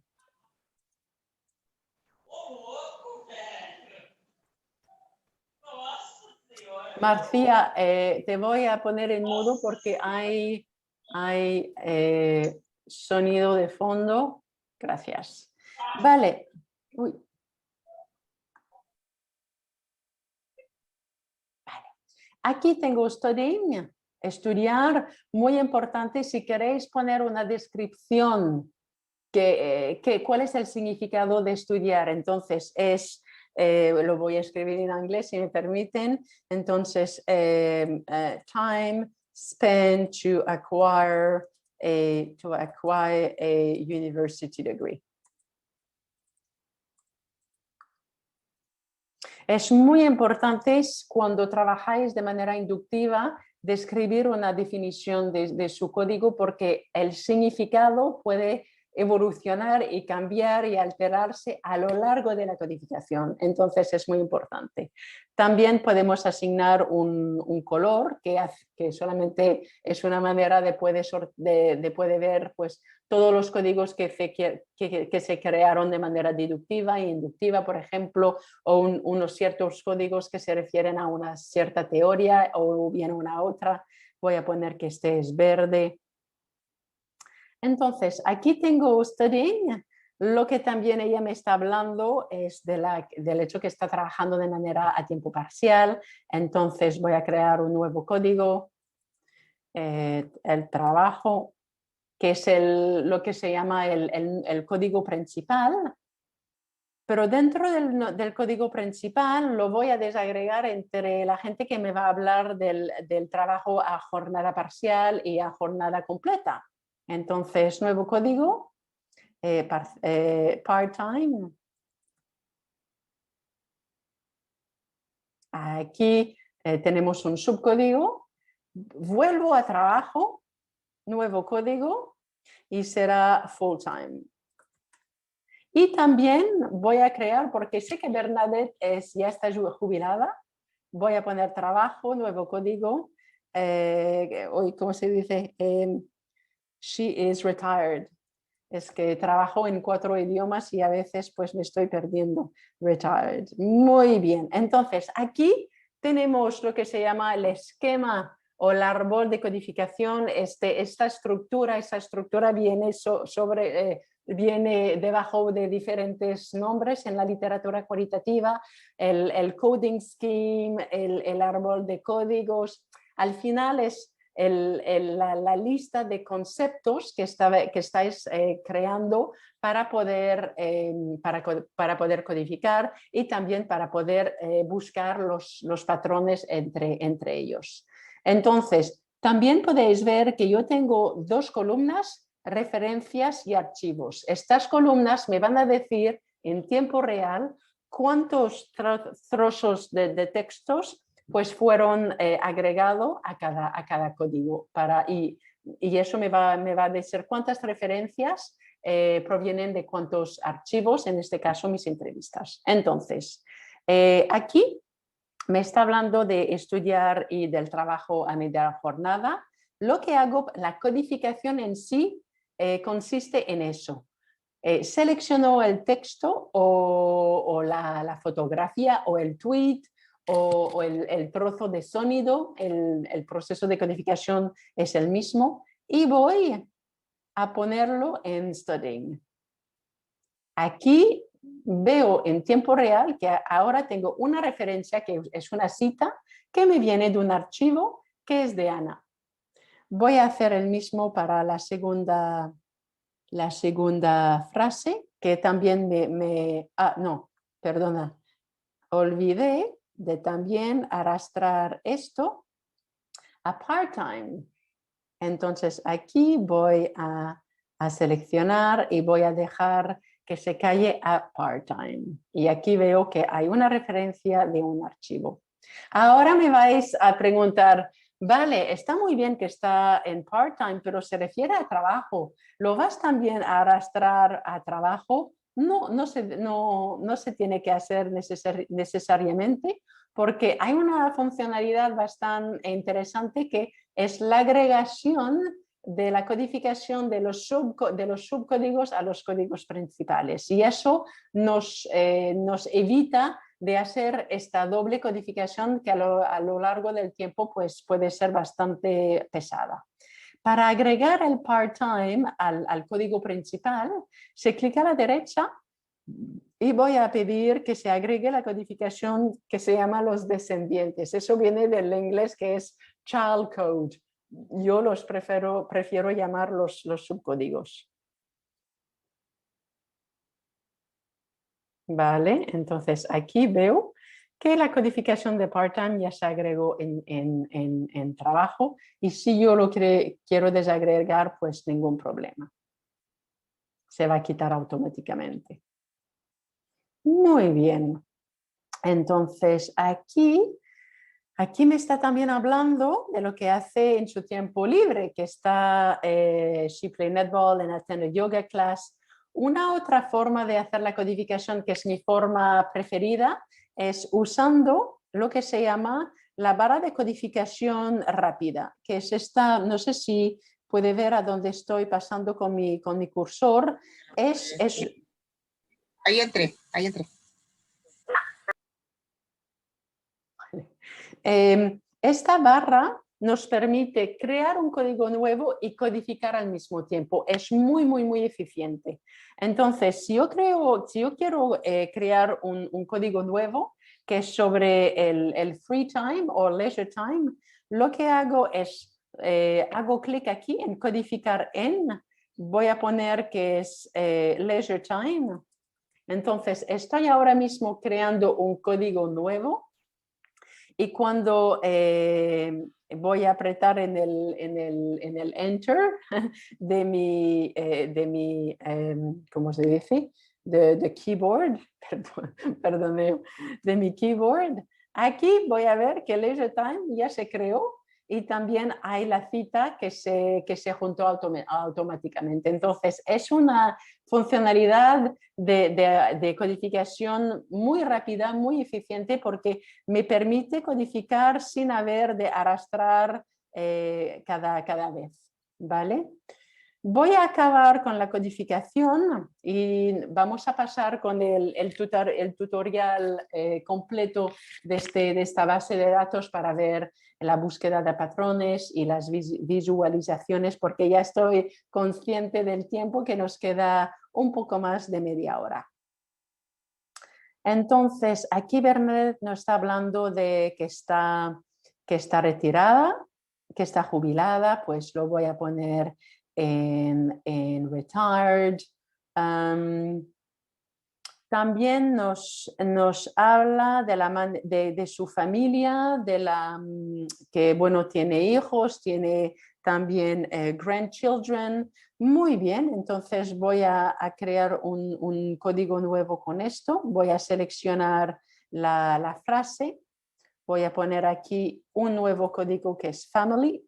A: Marcia, te voy a poner en mudo porque hay sonido de fondo. Gracias. Vale. Uy. Aquí tengo studying, estudiar, muy importante. Si queréis poner una descripción, ¿cuál es el significado de estudiar? Entonces, lo voy a escribir en inglés si me permiten. Entonces, time spent to acquire a university degree. Es muy importante cuando trabajáis de manera inductiva describir una definición de su código, porque el significado puede evolucionar y cambiar y alterarse a lo largo de la codificación. Entonces es muy importante. También podemos asignar un color que solamente es una manera de poder ver pues, todos los códigos que se crearon de manera deductiva e inductiva, por ejemplo, o unos ciertos códigos que se refieren a una cierta teoría o bien una otra. Voy a poner que este es verde. Entonces, aquí tengo studying. Lo que también ella me está hablando es del hecho que está trabajando de manera a tiempo parcial. Entonces voy a crear un nuevo código, el trabajo, que es lo que se llama el código principal. Pero dentro del código principal lo voy a desagregar entre la gente que me va a hablar del trabajo a jornada parcial y a jornada completa. Entonces, nuevo código, part-time. Aquí tenemos un subcódigo. Vuelvo a trabajo, nuevo código y será full-time. Y también voy a crear, porque sé que Bernadette ya está jubilada, voy a poner trabajo, nuevo código. ¿Cómo se dice? She is retired. Es que trabajo en 4 idiomas y a veces pues me estoy perdiendo. Retired. Muy bien. Entonces, aquí tenemos lo que se llama el esquema o el árbol de codificación. Esa estructura viene viene debajo de diferentes nombres en la literatura cualitativa, el coding scheme, el árbol de códigos. Al final es la lista de conceptos que estáis creando para poder codificar y también para poder buscar los patrones entre ellos. Entonces, también podéis ver que yo tengo 2 columnas, referencias y archivos. Estas columnas me van a decir en tiempo real cuántos trozos de textos pues fueron agregados a cada código. Y eso me va a decir cuántas referencias provienen de cuántos archivos, en este caso mis entrevistas. Entonces, aquí me está hablando de estudiar y del trabajo a media jornada. Lo que hago, la codificación en sí consiste en eso. Selecciono el texto o la fotografía o el tweet o el trozo de sonido, el proceso de codificación es el mismo y voy a ponerlo en studying. Aquí veo en tiempo real que ahora tengo una referencia que es una cita que me viene de un archivo que es de Ana. Voy a hacer el mismo para la segunda frase, que también olvidé de también arrastrar esto a part-time. Entonces aquí voy a seleccionar y voy a dejar que se calle a part-time. Y aquí veo que hay una referencia de un archivo. Ahora me vais a preguntar, vale, está muy bien que está en part-time, pero se refiere a trabajo. ¿Lo vas también a arrastrar a trabajo? No se tiene que hacer necesariamente, porque hay una funcionalidad bastante interesante que es la agregación de la codificación de los subcódigos a los códigos principales. Y eso nos evita de hacer esta doble codificación que a lo largo del tiempo pues, puede ser bastante pesada. Para agregar el part-time al código principal, se clica a la derecha y voy a pedir que se agregue la codificación que se llama los descendientes. Eso viene del inglés que es child code. Yo los prefiero llamar los subcódigos. Vale, entonces aquí veo que la codificación de part-time ya se agregó en trabajo y si yo lo quiero desagregar, pues ningún problema. Se va a quitar automáticamente. Muy bien. Entonces aquí Aquí me está también hablando de lo que hace en su tiempo libre, que está, she play netball and attend a yoga class. Una otra forma de hacer la codificación, que es mi forma preferida, es usando lo que se llama la barra de codificación rápida, que es esta, no sé si puede ver a dónde estoy pasando con mi cursor.
G: Ahí entré, ahí entré.
A: Esta barra nos permite crear un código nuevo y codificar al mismo tiempo. Es muy, muy, muy eficiente. Entonces, si yo quiero crear un código nuevo que es sobre el free time o leisure time, lo que hago es, hago clic aquí en codificar en, voy a poner que es leisure time. Entonces, estoy ahora mismo creando un código nuevo. Y cuando voy a apretar en el Enter de mi ¿cómo se dice? De keyboard, perdón, de mi keyboard, aquí voy a ver que Leisure Time ya se creó y también hay la cita que se juntó automáticamente. Entonces, es una funcionalidad de codificación muy rápida, muy eficiente, porque me permite codificar sin haber de arrastrar cada vez, ¿vale? Voy a acabar con la codificación y vamos a pasar con el tutorial completo de esta base de datos para ver la búsqueda de patrones y las visualizaciones, porque ya estoy consciente del tiempo que nos queda un poco más de media hora. Entonces, aquí Bernadette nos está hablando de que está retirada, que está jubilada, pues lo voy a poner en retired. También nos habla de su familia, que bueno, tiene hijos, tiene también grandchildren. Muy bien, entonces voy a crear un código nuevo con esto. Voy a seleccionar la frase. Voy a poner aquí un nuevo código que es family.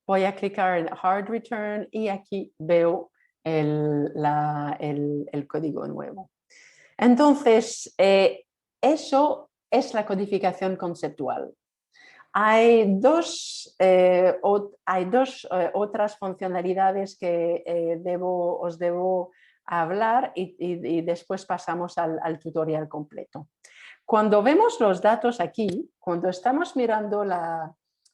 A: Voy a clicar en hard return y aquí veo el código nuevo. Entonces, eso es la codificación conceptual. Hay dos otras funcionalidades que os debo hablar y después pasamos al tutorial completo. Cuando vemos los datos aquí, cuando estamos mirando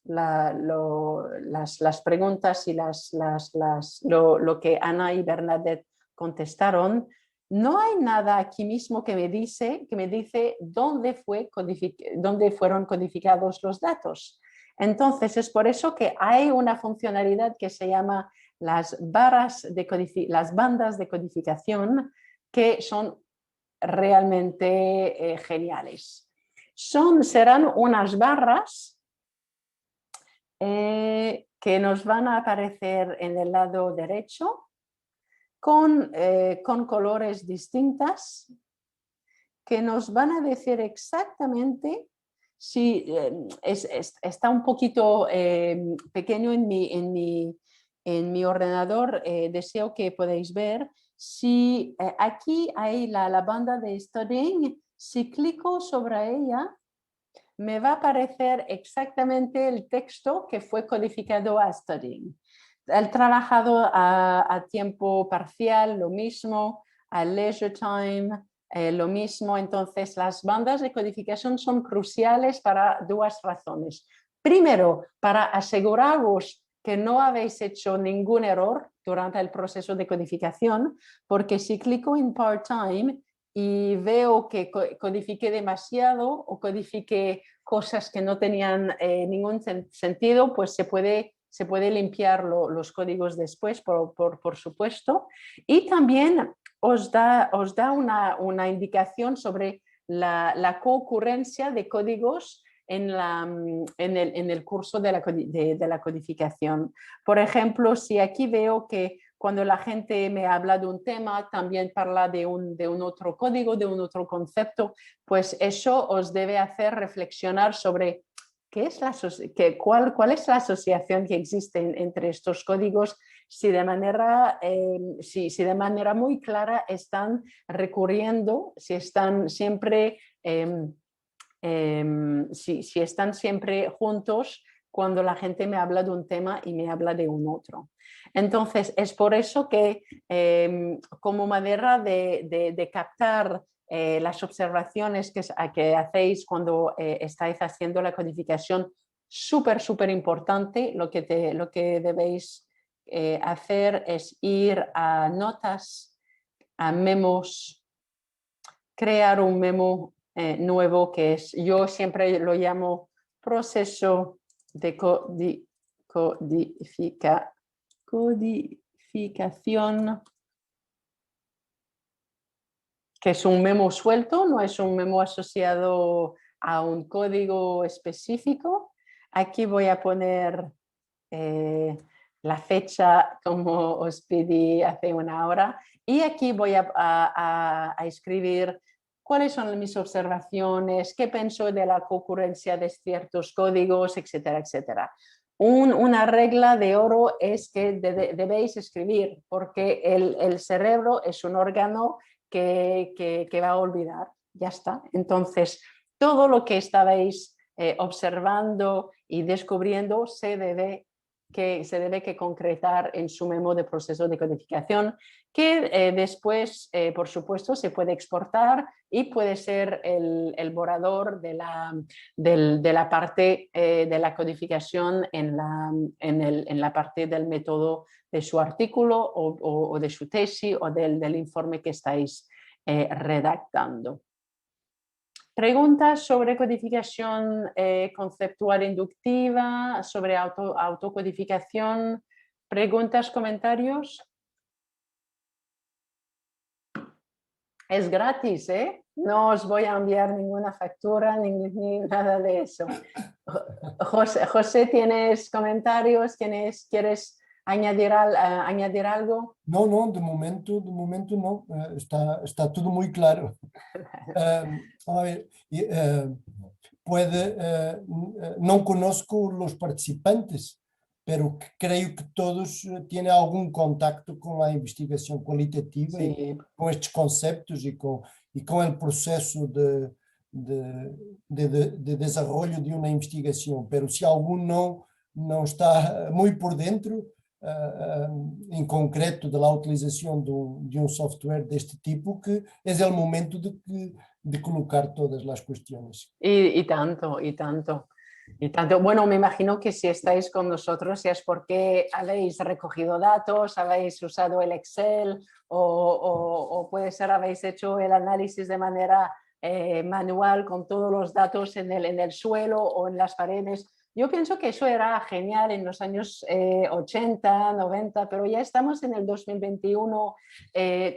A: las preguntas y lo que Ana y Bernadette contestaron, no hay nada aquí mismo que me dice dónde fueron codificados los datos. Entonces, es por eso que hay una funcionalidad que se llama las bandas de codificación, que son realmente geniales. Serán unas barras que nos van a aparecer en el lado derecho con colores distintas que nos van a decir exactamente si está un poquito pequeño en mi ordenador. Deseo que podáis ver si aquí hay la banda de studying. Si clico sobre ella, me va a aparecer exactamente el texto que fue codificado a studying. El trabajado a tiempo parcial, lo mismo, a leisure time, lo mismo. Entonces, las bandas de codificación son cruciales para dos razones. Primero, para aseguraros que no habéis hecho ningún error durante el proceso de codificación, porque si clico en part-time y veo que codifiqué demasiado o codifiqué cosas que no tenían ningún sentido, pues se puede limpiar los códigos después, por supuesto. Y también os da una indicación sobre la concurrencia de códigos en el curso de la codificación. Por ejemplo, si aquí veo que cuando la gente me habla de un tema, también habla de un otro código, de un otro concepto, pues eso os debe hacer reflexionar sobre cuál es la asociación que existe entre estos códigos, si de manera muy clara están recurriendo, si están siempre si están siempre juntos cuando la gente me habla de un tema y me habla de un otro. Entonces, es por eso que como manera de captar las observaciones que hacéis cuando estáis haciendo la codificación, súper importante, lo que debéis hacer es ir a notas, a memos, crear un memo nuevo que yo siempre lo llamo proceso de codificación, que es un memo suelto, no es un memo asociado a un código específico. Aquí voy a poner la fecha como os pedí hace una hora y aquí voy a escribir cuáles son mis observaciones, qué pienso de la concurrencia de ciertos códigos, etcétera, etcétera. Una regla de oro es que debéis escribir porque el cerebro es un órgano que va a olvidar, ya está. Entonces, todo lo que estabais observando y descubriendo se debe que concretar en su memo de proceso de codificación, que después, por supuesto, se puede exportar y puede ser el borrador de la parte de la codificación en la parte del método de su artículo o de su tesis o del informe que estáis redactando. Preguntas sobre codificación conceptual inductiva, sobre autocodificación, preguntas, comentarios. Es gratis, ¿eh? No os voy a enviar ninguna factura ni nada de eso. José, ¿tienes comentarios? ¿Quieres añadir algo?
B: No, de momento no. Está todo muy claro. A ver, no conozco los participantes, pero creo que todos tienen algún contacto con la investigación cualitativa
A: Sí.
B: y con estos conceptos y con el proceso de desarrollo de una investigación. Pero si alguno no está muy por dentro, em concreto da utilização de um software deste tipo, que é o momento de colocar todas as questões.
A: Y tanto, y tanto. Y tanto, bueno, me imagino que si estáis con nosotros ya es porque habéis recogido datos, habéis usado el Excel o puede ser habéis hecho el análisis de manera manual con todos los datos en el suelo o en las paredes. Yo pienso que eso era genial en los años 80, 90, pero ya estamos en el 2021.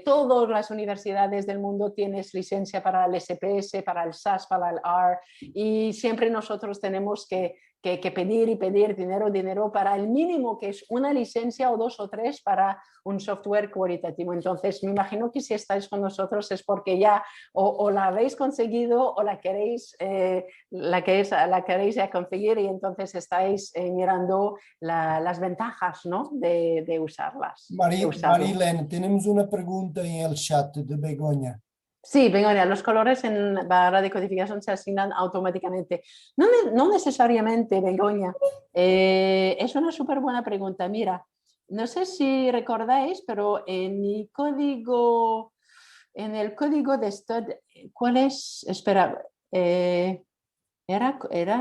A: Todas las universidades del mundo tienen licencia para el SPS, para el SAS, para el R, y siempre nosotros tenemos que pedir y pedir dinero para el mínimo, que es una licencia o 2 o 3 para un software cualitativo. Entonces, me imagino que si estáis con nosotros es porque ya o la habéis conseguido o la queréis ya conseguir y entonces estáis mirando las ventajas, ¿no? de usarlas.
B: Marilene, tenemos una pregunta en el chat de Begoña.
A: Sí, Begoña, los colores en barra de codificación se asignan automáticamente. No necesariamente, Begoña. Es una súper buena pregunta. Mira, no sé si recordáis, pero en el código de study, ¿cuál es? Espera, ¿era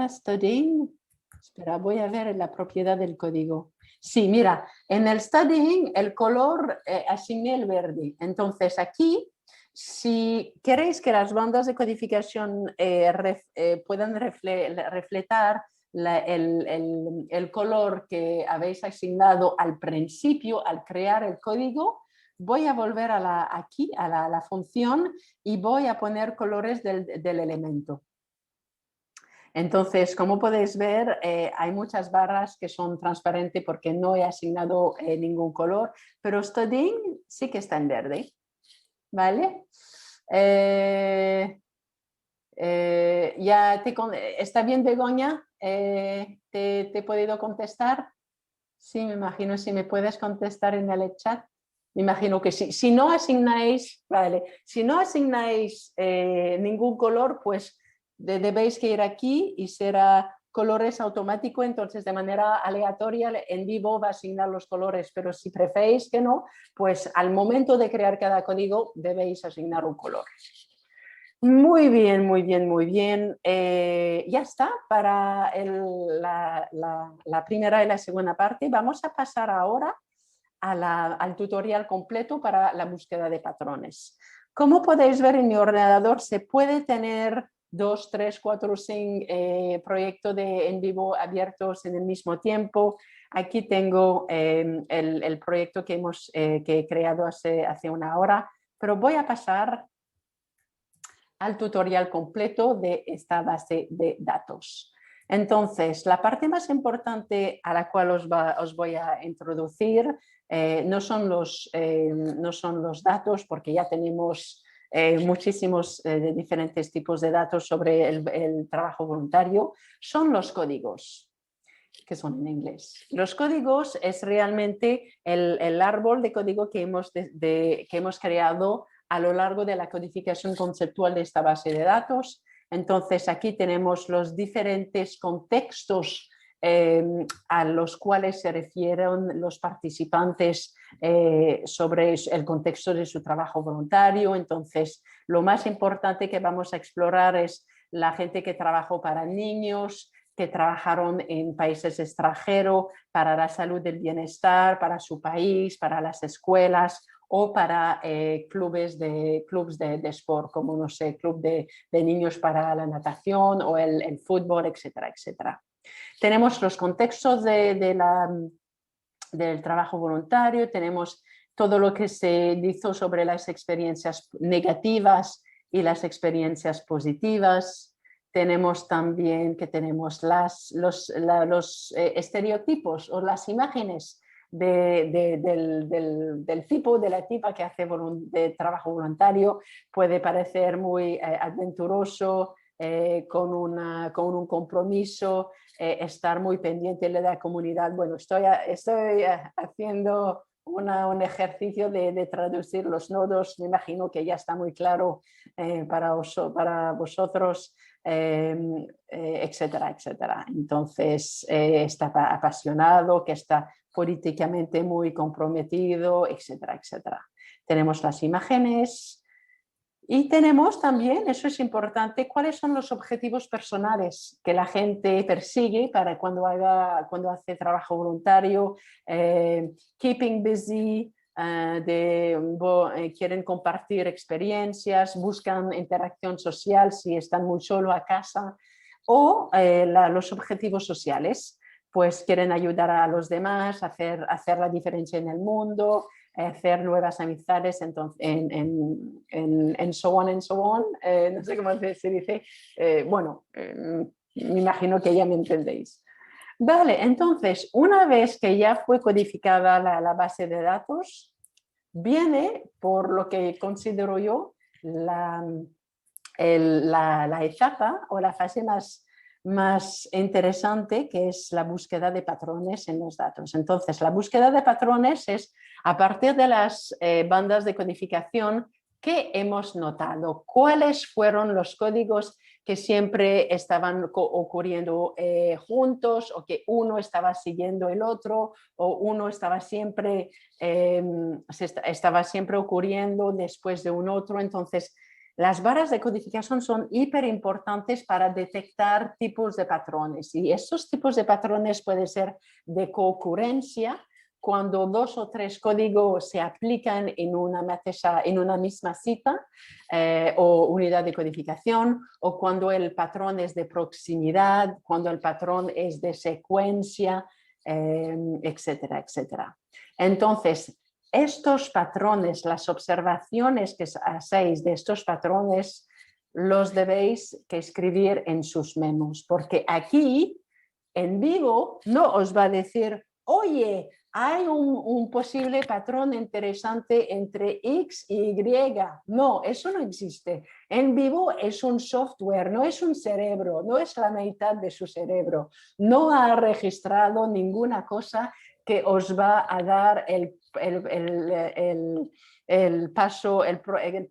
A: studying? Espera, voy a ver la propiedad del código. Sí, mira, en el studying el color asigné el verde. Entonces aquí, si queréis que las bandas de codificación puedan reflejar el color que habéis asignado al principio, al crear el código, voy a volver aquí a la función y voy a poner colores del elemento. Entonces, como podéis ver, hay muchas barras que son transparentes porque no he asignado ningún color, pero Studying sí que está en verde, ¿vale? ¿Está bien, Begoña? ¿Te he podido contestar? Sí, me imagino, si me puedes contestar en el chat. Me imagino que sí. Si no asignáis, vale, si no asignáis ningún color, pues debéis que ir aquí y será colores automático, entonces de manera aleatoria en vivo va a asignar los colores, pero si preferís que no, pues al momento de crear cada código debéis asignar un color. Muy bien, muy bien, muy bien. Ya está para la primera y la segunda parte. Vamos a pasar ahora al tutorial completo para la búsqueda de patrones. Como podéis ver en mi ordenador, se puede tener 2, 3, 4, 5 proyectos en vivo abiertos en el mismo tiempo. Aquí tengo el proyecto que he creado hace una hora, pero voy a pasar al tutorial completo de esta base de datos. Entonces, la parte más importante a la cual os voy a introducir no son los datos, porque ya tenemos muchísimos diferentes tipos de datos sobre el trabajo voluntario, son los códigos, que son en inglés. Los códigos es realmente el árbol de código que hemos creado a lo largo de la codificación conceptual de esta base de datos. Entonces, aquí tenemos los diferentes contextos a los cuales se refieren los participantes sobre el contexto de su trabajo voluntario. Entonces, lo más importante que vamos a explorar es la gente que trabajó para niños, que trabajaron en países extranjeros para la salud del bienestar, para su país, para las escuelas o para clubes de sport, como, no sé, club de niños para la natación o el fútbol, etcétera, etcétera. Tenemos los contextos del trabajo voluntario, tenemos todo lo que se hizo sobre las experiencias negativas y las experiencias positivas. Tenemos también los estereotipos o las imágenes del tipo, de la tipa que hace de trabajo voluntario. Puede parecer muy aventuroso, con un compromiso, estar muy pendiente de la comunidad. Bueno, estoy haciendo un ejercicio de traducir los nodos. Me imagino que ya está muy claro para vosotros, etcétera, etcétera. Entonces, está apasionado, que está políticamente muy comprometido, etcétera, etcétera. Tenemos las imágenes y tenemos también, eso es importante, cuáles son los objetivos personales que la gente persigue para cuando hace trabajo voluntario, keeping busy, quieren compartir experiencias, buscan interacción social si están muy solo a casa, o los objetivos sociales, pues quieren ayudar a los demás, hacer la diferencia en el mundo, hacer nuevas amistades, entonces, en so on, no sé cómo se dice, me imagino que ya me entendéis. Vale, entonces, una vez que ya fue codificada la base de datos, viene, por lo que considero yo, la etapa o la fase más interesante, que es la búsqueda de patrones en los datos. Entonces, la búsqueda de patrones es a partir de las bandas de codificación que hemos notado, cuáles fueron los códigos que siempre estaban ocurriendo juntos, o que uno estaba siguiendo el otro, o uno estaba siempre ocurriendo después de un otro. Entonces, las barras de codificación son hiper importantes para detectar tipos de patrones, y estos tipos de patrones pueden ser de concurrencia, cuando 2 o 3 códigos se aplican en una misma cita o unidad de codificación, o cuando el patrón es de proximidad, cuando el patrón es de secuencia, etcétera, etcétera. Entonces, estos patrones, las observaciones que hacéis de estos patrones, los debéis que escribir en sus memos, porque aquí en vivo no os va a decir, oye, hay un posible patrón interesante entre X y Y. No, eso no existe. En vivo es un software, no es un cerebro, no es la mitad de su cerebro. No ha registrado ninguna cosa que os va a dar el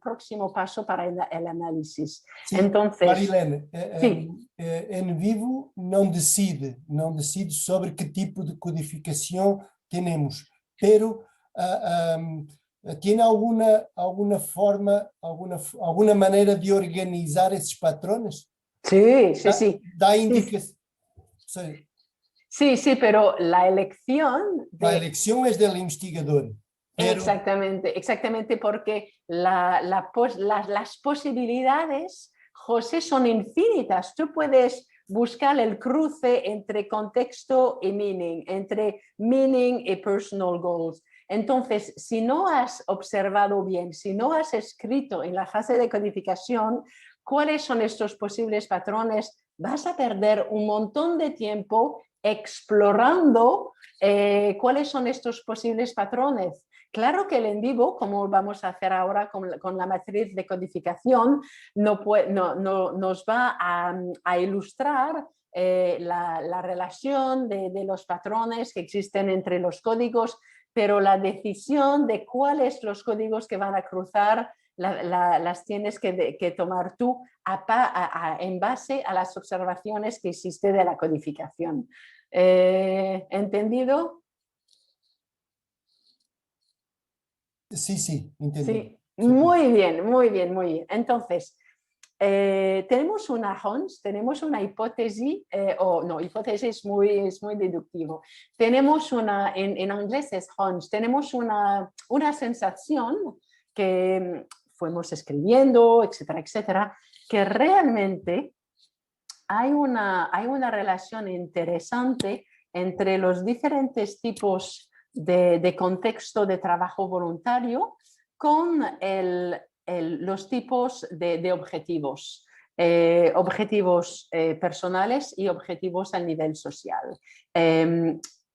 A: próximo paso para el análisis.
B: Sim,
A: Entonces,
B: Marilene,
A: sim.
B: em vivo não decide sobre que tipo de codificação temos, pero ¿tiene alguna forma, alguna manera de organizar esses patrones?
A: Sí, sí, sí.
B: Da
A: Sí,
B: indicación.
A: sí, sí, pero la elección
B: La elección es del investigador. Pero...
A: Exactamente, exactamente, porque las posibilidades, José, son infinitas. Tú puedes buscar el cruce entre contexto y meaning, entre meaning y personal goals. Entonces, si no has observado bien, si no has escrito en la fase de codificación cuáles son estos posibles patrones, vas a perder un montón de tiempo explorando cuáles son estos posibles patrones. Claro que el en vivo, como vamos a hacer ahora con la matriz de codificación, nos va a ilustrar la relación de los patrones que existen entre los códigos, pero la decisión de cuáles los códigos que van a cruzar las tienes que tomar tú en base a las observaciones que hiciste de la codificación. ¿Entendido?
B: Sí, sí, entendí.
A: Sí, muy bien, muy bien, muy bien. Entonces, tenemos una hunch, tenemos una hipótesis, hipótesis es muy deductivo. Tenemos una, en inglés es hunch, tenemos una sensación que fuimos escribiendo, etcétera, etcétera, que realmente hay una relación interesante entre los diferentes tipos de contexto de trabajo voluntario con los tipos de objetivos, objetivos personales y objetivos a nivel social.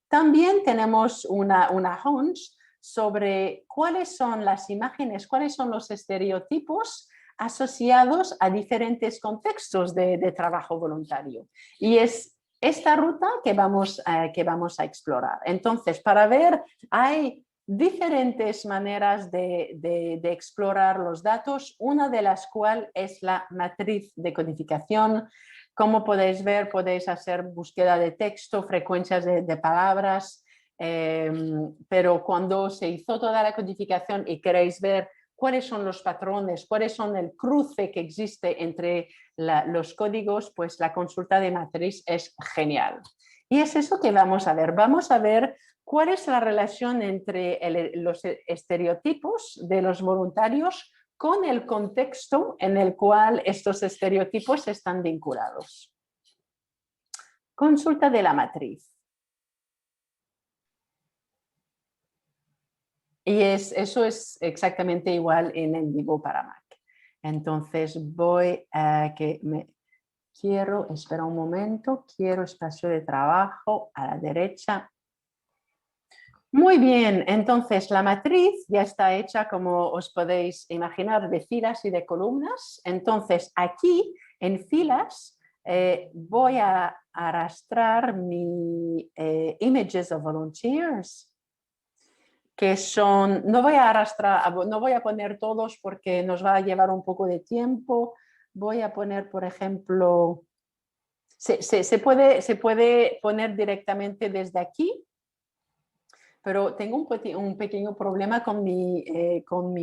A: También tenemos una hunch sobre cuáles son las imágenes, cuáles son los estereotipos asociados a diferentes contextos de trabajo voluntario. Y es esta ruta que vamos a explorar. Entonces, para ver, hay diferentes maneras de explorar los datos, una de las cuales es la matriz de codificación. Como podéis ver, podéis hacer búsqueda de texto, frecuencias de palabras, pero cuando se hizo toda la codificación y queréis ver cuáles son los patrones, cuáles son el cruce que existe entre los códigos, pues la consulta de matriz es genial. Y es eso que vamos a ver. Vamos a ver cuál es la relación entre los estereotipos de los voluntarios con el contexto en el cual estos estereotipos están vinculados. Consulta de la matriz. Y eso es exactamente igual en vivo para Mac. Entonces voy a espera un momento, quiero espacio de trabajo a la derecha. Muy bien, entonces la matriz ya está hecha, como os podéis imaginar, de filas y de columnas. Entonces aquí en filas voy a arrastrar mi images of volunteers, que son, no voy a poner todos porque nos va a llevar un poco de tiempo. Voy a poner, por ejemplo, se puede poner directamente desde aquí, pero tengo un pequeño problema con mi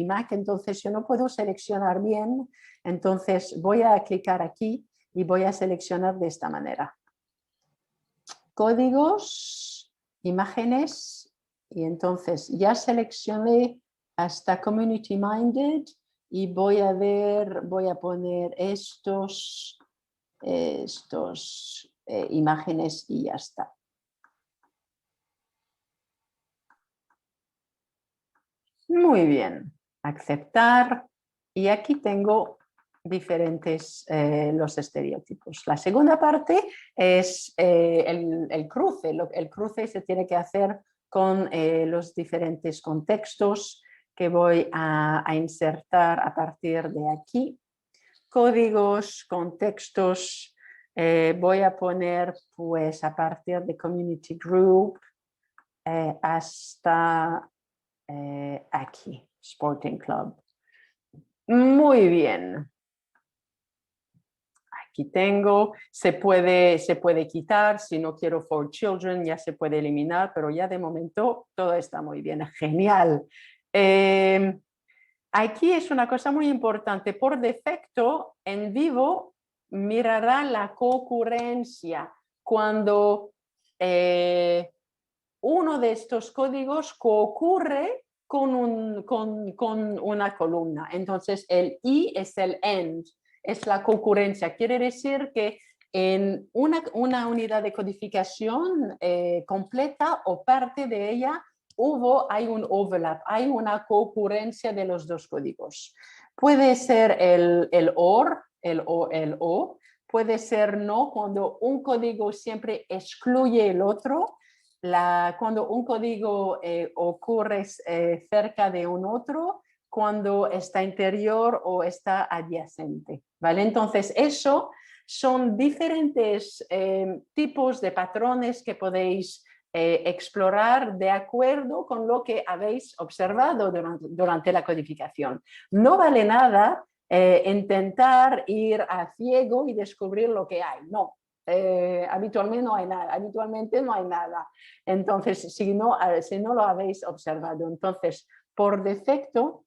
A: Mac, entonces yo no puedo seleccionar bien. Entonces voy a clicar aquí y voy a seleccionar de esta manera. Códigos, imágenes. Y entonces ya seleccioné hasta Community Minded y voy a poner estos imágenes y ya está. Muy bien, aceptar. Y aquí tengo diferentes los estereotipos. La segunda parte es el cruce. El cruce se tiene que hacer con los diferentes contextos que voy a insertar a partir de aquí. Códigos, contextos, voy a poner pues a partir de Community Group hasta aquí, Sporting Club. Muy bien. Aquí tengo, se puede quitar, si no quiero for children ya se puede eliminar, pero ya de momento todo está muy bien, genial. Aquí es una cosa muy importante, por defecto en vivo mirará la concurrencia cuando uno de estos códigos concurre con una columna. Entonces el I es el end, es la concurrencia. Quiere decir que en una unidad de codificación completa o parte de ella hay un overlap, hay una concurrencia de los dos códigos. Puede ser el OR, el O, puede ser no, cuando un código siempre excluye el otro. Cuando un código ocurre cerca de un otro, cuando está interior o está adyacente, ¿vale? Entonces, eso son diferentes tipos de patrones que podéis explorar de acuerdo con lo que habéis observado durante la codificación. No vale nada intentar ir a ciego y descubrir lo que hay, no. Habitualmente no hay nada. Entonces, si no lo habéis observado, entonces, por defecto,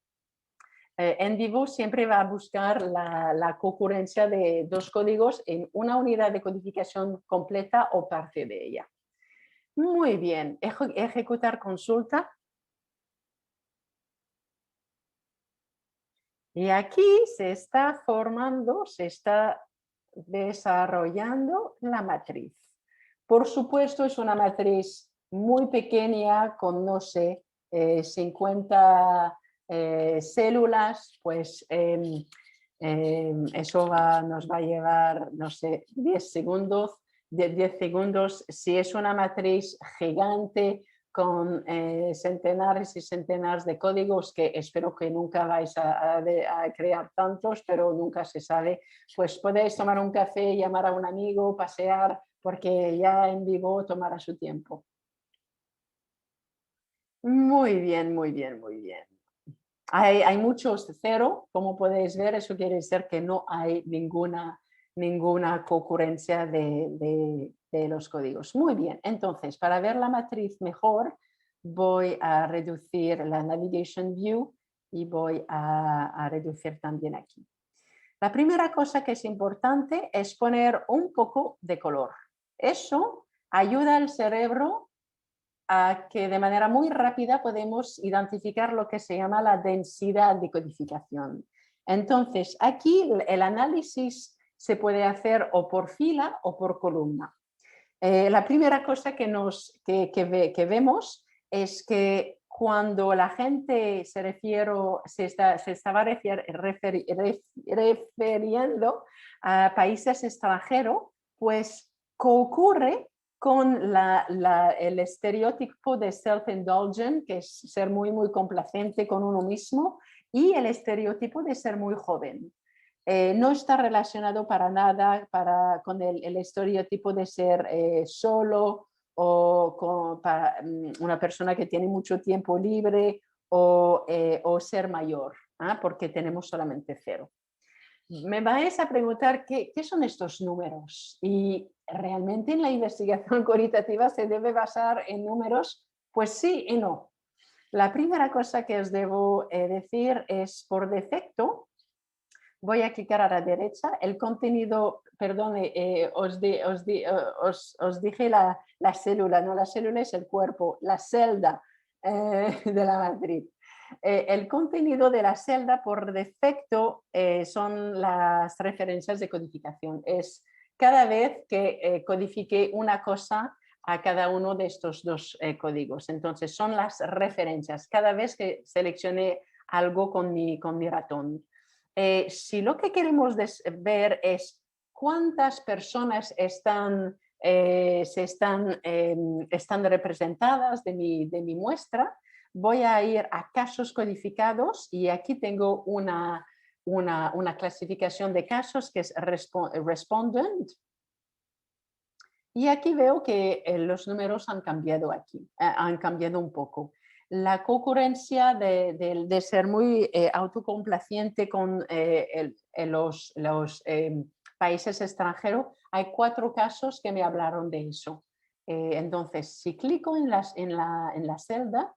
A: NVivo siempre va a buscar la concurrencia de dos códigos en una unidad de codificación completa o parte de ella. Muy bien, ejecutar consulta. Y aquí se está formando, se está desarrollando la matriz. Por supuesto, es una matriz muy pequeña con, no sé, 50 células, pues eso nos va a llevar, no sé, 10 segundos. Si es una matriz gigante con centenares y centenares de códigos, que espero que nunca vais a crear tantos, pero nunca se sabe, pues podéis tomar un café, llamar a un amigo, pasear, porque ya en vivo tomará su tiempo. Muy bien, muy bien, muy bien. Hay muchos cero, como podéis ver, eso quiere decir que no hay ninguna concurrencia de los códigos. Muy bien, entonces, para ver la matriz mejor, voy a reducir la Navigation View y voy a reducir también aquí. La primera cosa que es importante es poner un poco de color. Eso ayuda al cerebro a que de manera muy rápida podemos identificar lo que se llama la densidad de codificación. Entonces, aquí el análisis se puede hacer o por fila o por columna. La primera cosa que vemos es que cuando la gente se estaba refiriendo a países extranjeros, pues ocurre con el estereotipo de self-indulgent, que es ser muy, muy complacente con uno mismo, y el estereotipo de ser muy joven. No está relacionado para nada con el estereotipo de ser solo o una persona que tiene mucho tiempo libre o ser mayor, porque tenemos solamente 0. Me vais a preguntar qué son estos números, y realmente en la investigación cualitativa se debe basar en números, pues sí y no. La primera cosa que os debo decir es, por defecto, voy a clicar a la derecha, el contenido, perdone, os dije la célula, no, la célula es el cuerpo, la celda de la matriz. El contenido de la celda por defecto son las referencias de codificación. Es cada vez que codifique una cosa a cada uno de estos dos códigos. Entonces son las referencias. Cada vez que seleccione algo con mi ratón. Si lo que queremos ver es cuántas personas están representadas de mi muestra, voy a ir a casos codificados y aquí tengo una clasificación de casos que es respondent. Y aquí veo que los números han cambiado aquí, han cambiado un poco. La concurrencia de ser muy autocomplaciente con los países extranjeros, hay 4 casos que me hablaron de eso. Entonces, si clico en la celda,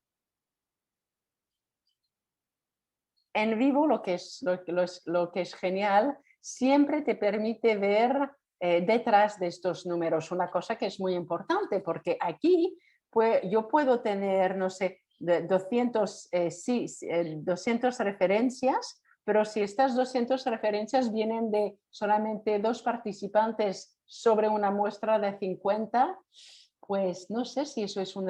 A: en vivo lo que es genial, siempre te permite ver detrás de estos números una cosa que es muy importante, porque aquí yo puedo tener, no sé, 200 referencias, pero si estas 200 referencias vienen de solamente 2 participantes sobre una muestra de 50, pues no sé si eso es un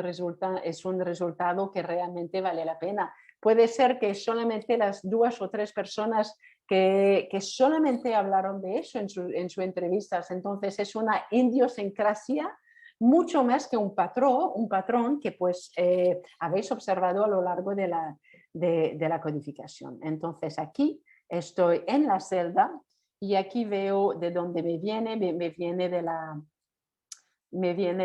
A: resultado que realmente vale la pena. Puede ser que solamente las 2 o 3 personas que solamente hablaron de eso en sus entrevistas. Entonces es una idiosincrasia mucho más que un patrón que pues habéis observado a lo largo de la codificación. Entonces aquí estoy en la celda y aquí veo de dónde me viene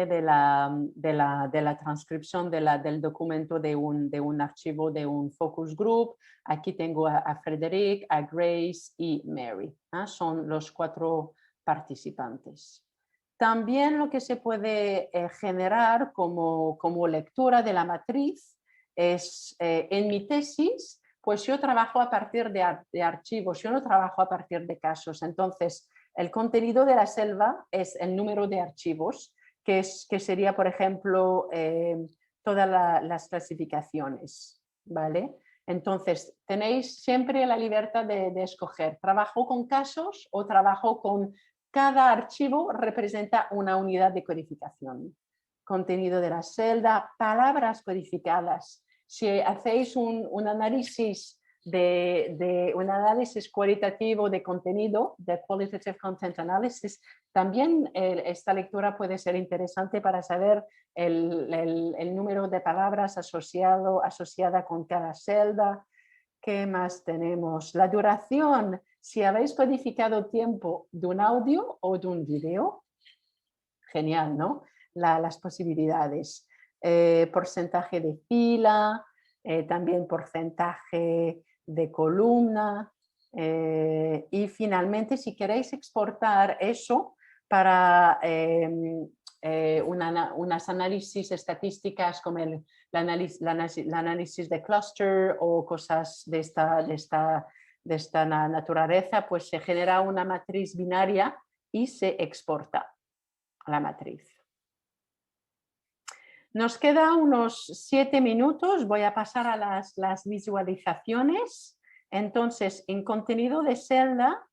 A: de la transcripción del documento de un archivo de un focus group. Aquí tengo a Frederic, a Grace y Mary. Son los 4 participantes. También lo que se puede generar como lectura de la matriz es, en mi tesis, pues yo trabajo a partir de archivos, yo no trabajo a partir de casos. Entonces, el contenido de la selva es el número de archivos, que sería, por ejemplo, todas las clasificaciones, ¿vale? Entonces, tenéis siempre la libertad de escoger, ¿trabajo con casos o trabajo con cada archivo representa una unidad de codificación? Contenido de la celda, palabras codificadas. Si hacéis un análisis un análisis cualitativo de contenido, de Qualitative Content Analysis, también esta lectura puede ser interesante para saber el número de palabras asociada con cada celda. ¿Qué más tenemos? La duración, si habéis codificado tiempo de un audio o de un video, genial, ¿no? Las posibilidades. Porcentaje de fila, también porcentaje de columna, y finalmente si queréis exportar eso para unas análisis estadísticas como el análisis de cluster o cosas de esta naturaleza, pues se genera una matriz binaria y se exporta la matriz. Nos queda unos 7 minutos, voy a pasar a las visualizaciones. Entonces, en contenido de celda,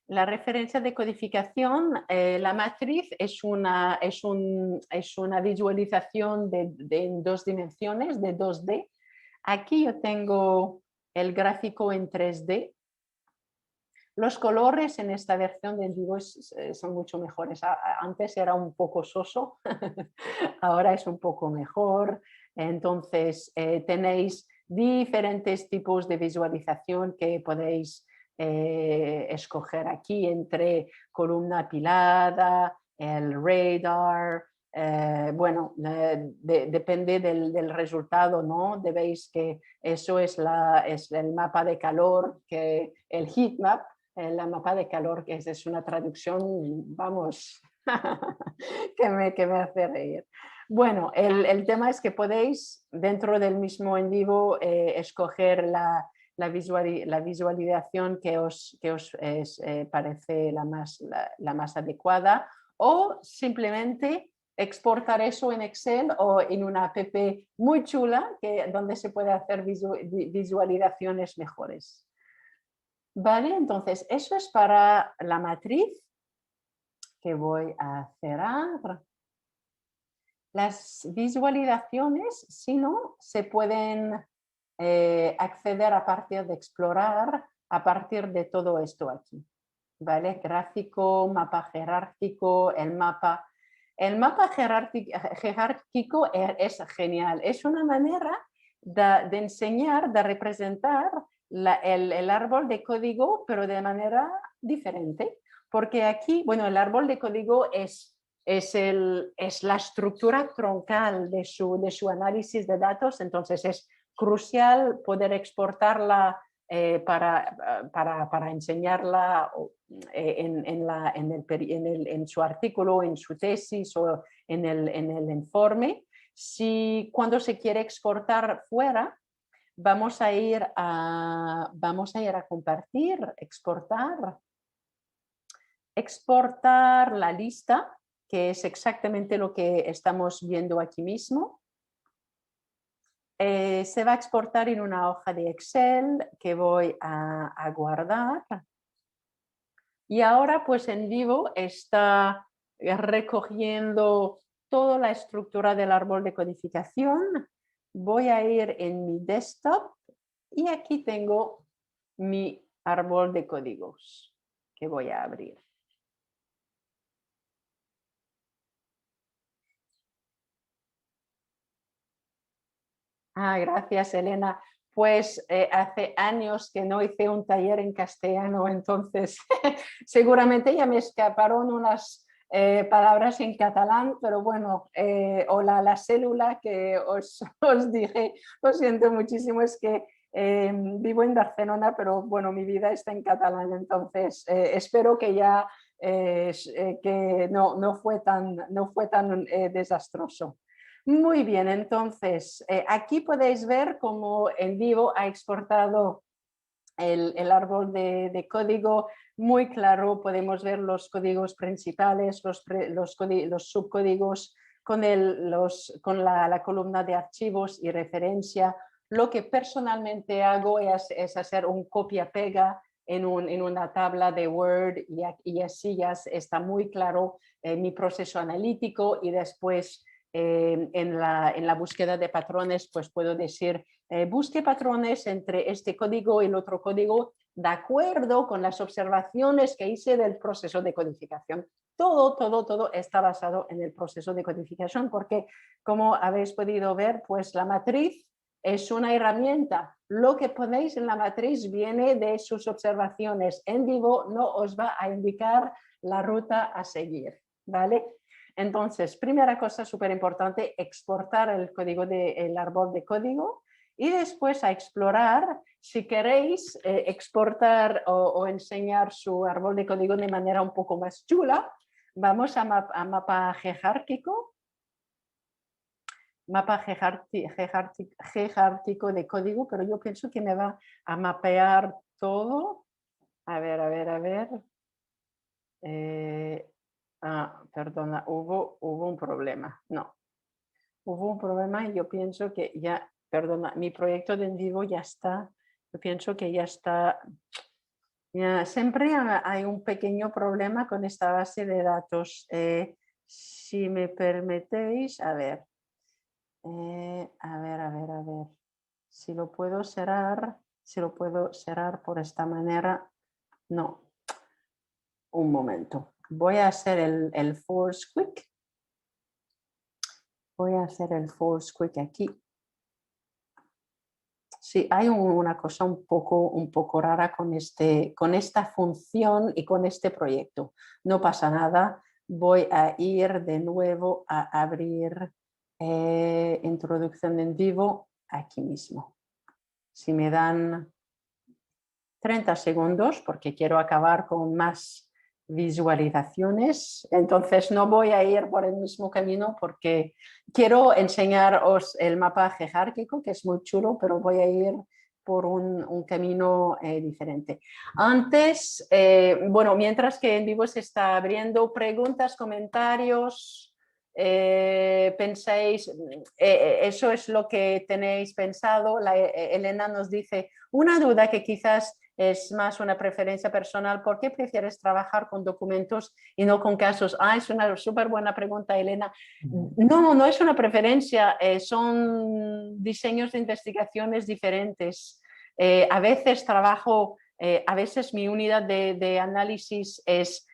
A: la referencia de codificación, la matriz es una visualización en 2 dimensiones, de 2D. Aquí yo tengo el gráfico en 3D. Los colores en esta versión de Endigo son mucho mejores. Antes era un poco soso, ahora es un poco mejor. Entonces tenéis diferentes tipos de visualización que podéis escoger aquí entre columna apilada, el radar. Bueno, depende del resultado, ¿no? Veis que eso es el mapa de calor, el heat map. La mapa de calor, que es una traducción, vamos, que me hace reír. Bueno, el tema es que podéis, dentro del mismo en vivo, escoger la visualización que os parece la más adecuada, o simplemente exportar eso en Excel o en una app muy chula donde se puede hacer visualizaciones mejores. Vale, entonces eso es para la matriz que voy a cerrar. Las visualizaciones, si no, se pueden acceder a partir de explorar a partir de todo esto aquí, ¿vale? Gráfico, mapa jerárquico, el mapa jerárquico es genial, es una manera de enseñar, de representar el árbol de código, pero de manera diferente, porque aquí, bueno, el árbol de código es la estructura troncal de su análisis de datos, entonces es crucial poder exportarla para enseñarla en su artículo, en su tesis o en el informe. Si cuando se quiere exportar fuera, vamos a ir a compartir, exportar la lista, que es exactamente lo que estamos viendo aquí mismo. Se va a exportar en una hoja de Excel que voy a guardar. Y ahora pues ENVIVO está recogiendo toda la estructura del árbol de codificación. Voy a ir en mi desktop y aquí tengo mi árbol de códigos que voy a abrir. Gracias, Elena. Pues hace años que no hice un taller en castellano, entonces seguramente ya me escaparon unas palabras en catalán, pero bueno, hola, la célula que os dije, lo siento muchísimo, es que vivo en Barcelona, pero bueno, mi vida está en catalán, entonces espero que ya que no fue tan desastroso. Muy bien, entonces aquí podéis ver cómo ENVIVO ha exportado el árbol de código muy claro. Podemos ver los códigos principales, los subcódigos con la columna de archivos y referencia. Lo que personalmente hago es hacer un copia-pega en una tabla de Word y así ya está muy claro mi proceso analítico y después en la búsqueda de patrones, pues puedo decir, busque patrones entre este código y el otro código de acuerdo con las observaciones que hice del proceso de codificación. Todo está basado en el proceso de codificación porque, como habéis podido ver, pues la matriz es una herramienta. Lo que ponéis en la matriz viene de sus observaciones. ENVIVO no os va a indicar la ruta a seguir, ¿vale? Entonces, primera cosa súper importante, exportar el árbol de código y después a explorar, si queréis exportar o enseñar su árbol de código de manera un poco más chula, vamos a mapa jerárquico. Mapa jerárquico de código, pero yo pienso que me va a mapear todo. A ver. Perdona, hubo un problema. No, hubo un problema y yo pienso que ya, perdona, mi proyecto de ENVIVO ya está. Yo pienso que ya está. Ya, siempre hay un pequeño problema con esta base de datos. Si me permitéis, a ver. A ver. Si lo puedo cerrar por esta manera. No. Un momento. Voy a hacer el force quick. Voy a hacer el force quick aquí. Sí, hay una cosa un poco rara con esta función y con este proyecto. No pasa nada. Voy a ir de nuevo a abrir introducción en vivo aquí mismo. Si me dan 30 segundos, porque quiero acabar con más visualizaciones, entonces no voy a ir por el mismo camino porque quiero enseñaros el mapa jerárquico, que es muy chulo, pero voy a ir por un camino diferente. Antes, bueno, mientras que ENVIVO se está abriendo, preguntas, comentarios, pensáis, eso es lo que tenéis pensado. Elena nos dice, una duda que quizás es más una preferencia personal, ¿por qué prefieres trabajar con documentos y no con casos? Es una súper buena pregunta, Elena. No es una preferencia, son diseños de investigaciones diferentes. A veces trabajo A veces mi unidad de análisis es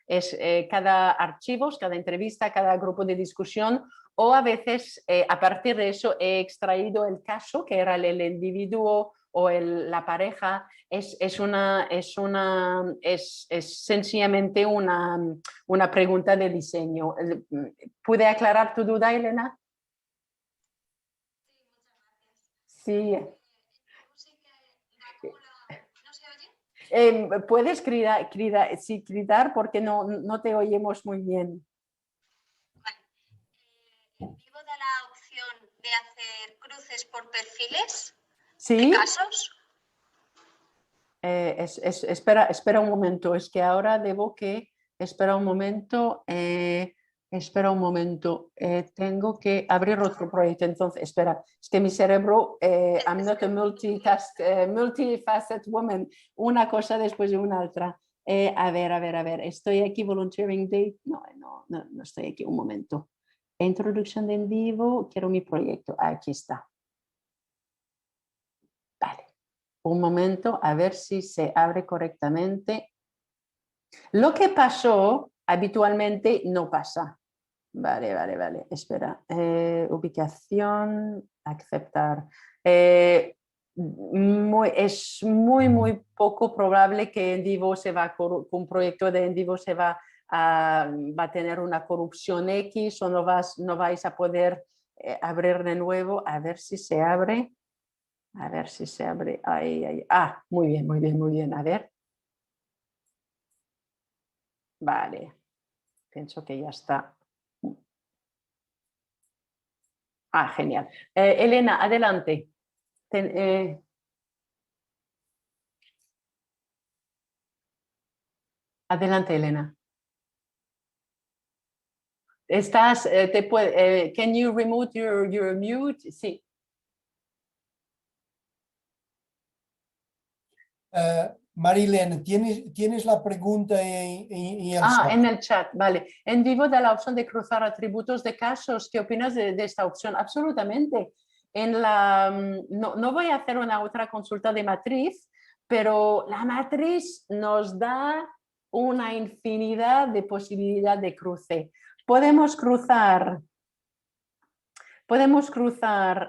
A: cada archivo, cada entrevista, cada grupo de discusión, o a veces a partir de eso he extraído el caso, que era el individuo o la pareja, es sencillamente una pregunta de diseño. ¿Puede aclarar tu duda, Elena? Sí. ¿Puedes gritar porque no te oímos muy bien?
G: ¿Vivo de la opción de hacer cruces por perfiles
A: ¿Sí?
G: de casos?
A: Espera un momento, es que ahora debo que... Espera un momento, tengo que abrir otro proyecto, entonces, espera, es que mi cerebro, I'm not a multifaceted woman, una cosa después de una otra. A ver, estoy aquí, volunteering date, no estoy aquí, un momento. Introducción de en vivo, quiero mi proyecto, aquí está. Vale, un momento, a ver si se abre correctamente. Lo que pasó habitualmente no pasa. Vale, espera. Ubicación, aceptar. Es muy poco probable que en vivo un proyecto de en vivo va a tener una corrupción X o no vais a poder abrir de nuevo. A ver si se abre. Ahí. Ah, muy bien. A ver. Vale. Pienso que ya está. Ah, genial. Elena, adelante. Adelante, Elena. Can you remove your mute? Sí.
B: Marilene, ¿tienes la pregunta en el chat?
A: En el chat, vale. En vivo da la opción de cruzar atributos de casos. ¿Qué opinas de esta opción? Absolutamente. No voy a hacer una otra consulta de matriz, pero la matriz nos da una infinidad de posibilidades de cruce. Podemos cruzar,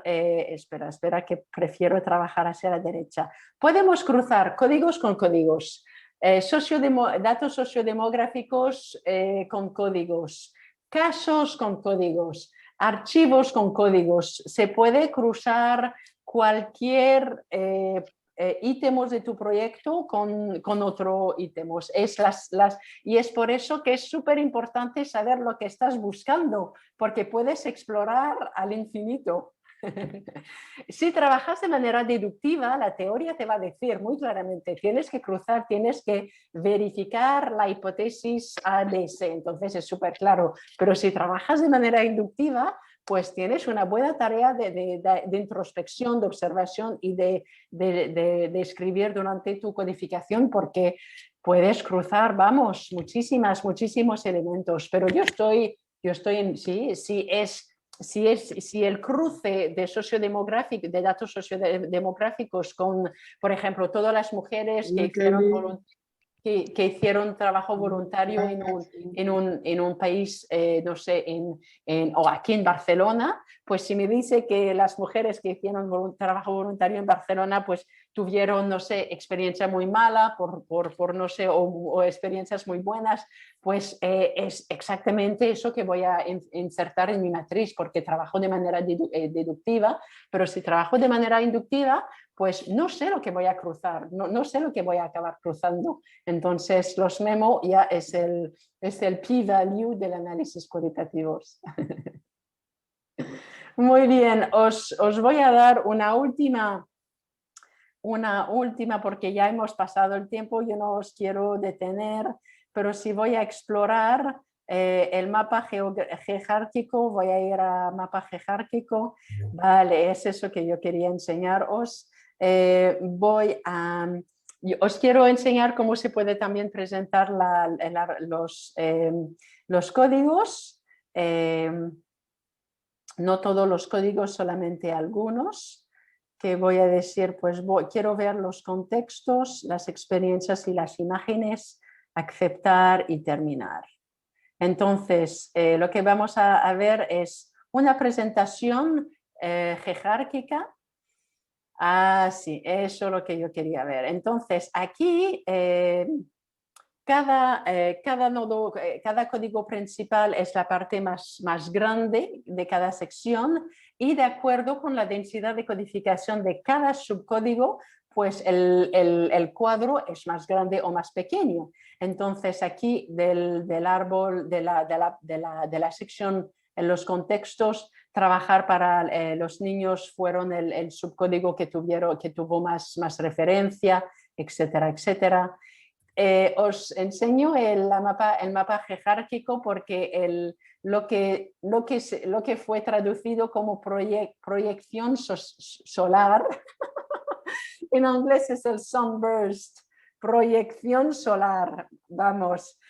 A: espera, que prefiero trabajar hacia la derecha. Podemos cruzar códigos con códigos, datos sociodemográficos con códigos, casos con códigos, archivos con códigos. Se puede cruzar cualquier ítems de tu proyecto con otro ítems. Y es por eso que es súper importante saber lo que estás buscando, porque puedes explorar al infinito. Si trabajas de manera deductiva, la teoría te va a decir muy claramente, tienes que cruzar, tienes que verificar la hipótesis A, B, C, entonces es súper claro. Pero si trabajas de manera inductiva, pues tienes una buena tarea de introspección, de observación y de escribir durante tu codificación, porque puedes cruzar, vamos, muchísimos elementos. Pero yo estoy en, si el cruce de datos sociodemográficos con, por ejemplo, todas las mujeres que hicieron trabajo voluntario en un país, no sé, o aquí en Barcelona, pues si me dice que las mujeres que hicieron trabajo voluntario en Barcelona, pues tuvieron, no sé, experiencia muy mala no sé, o experiencias muy buenas, pues es exactamente eso que voy a insertar en mi matriz, porque trabajo de manera deductiva, pero si trabajo de manera inductiva, pues no sé lo que voy a cruzar, no sé lo que voy a acabar cruzando. Entonces, los memo ya es el p-value del análisis cualitativos. Muy bien, os voy a dar una última, porque ya hemos pasado el tiempo, yo no os quiero detener, pero si voy a explorar el mapa jerárquico, voy a ir a mapa jerárquico. Vale, es eso que yo quería enseñaros. Os quiero enseñar cómo se puede también presentar los códigos. No todos los códigos, solamente algunos, que voy a decir, pues quiero ver los contextos, las experiencias y las imágenes, aceptar y terminar. Entonces, lo que vamos a ver es una presentación jerárquica. Ah, sí, eso es lo que yo quería ver. Entonces, aquí cada nodo, cada código principal es la parte más grande de cada sección y de acuerdo con la densidad de codificación de cada subcódigo, pues el cuadro es más grande o más pequeño. Entonces aquí del árbol, de la sección en los contextos, trabajar para los niños fueron el subcódigo que tuvo más referencia, etcétera, etcétera. Os enseño el mapa jerárquico porque lo que fue traducido como proyección solar, en inglés es el sunburst, proyección solar, vamos.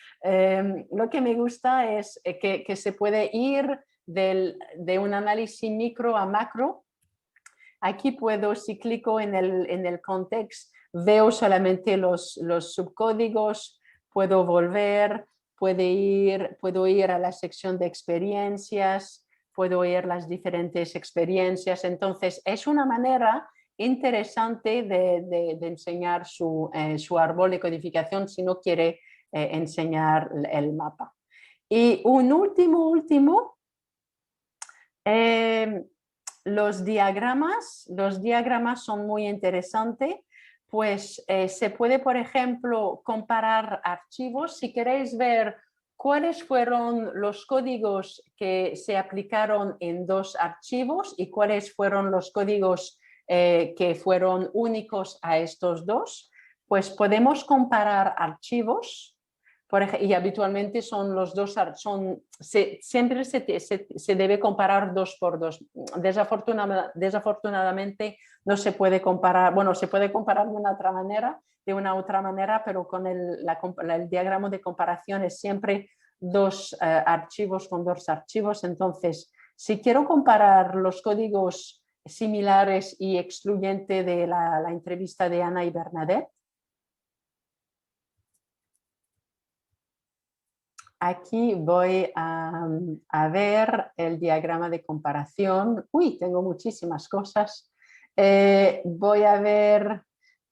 A: Lo que me gusta es que se puede ir de un análisis micro a macro. Aquí puedo, si clico en el contexto, veo solamente los subcódigos, puedo volver, puedo ir a la sección de experiencias, puedo ir las diferentes experiencias. Entonces, es una manera interesante de enseñar su árbol de codificación si no quiere enseñar el mapa. Y un último, los diagramas son muy interesantes, pues se puede, por ejemplo, comparar archivos. Si queréis ver cuáles fueron los códigos que se aplicaron en dos archivos y cuáles fueron los códigos que fueron únicos a estos dos, pues podemos comparar archivos. Y habitualmente son los dos, siempre se debe comparar 2 por 2. Desafortunadamente no se puede comparar, bueno, se puede comparar de una otra manera, pero con el diagrama de comparación es siempre dos archivos con dos archivos. Entonces, si quiero comparar los códigos similares y excluyente de la entrevista de Ana y Bernadette, aquí voy a ver el diagrama de comparación. Uy, tengo muchísimas cosas. Voy a ver,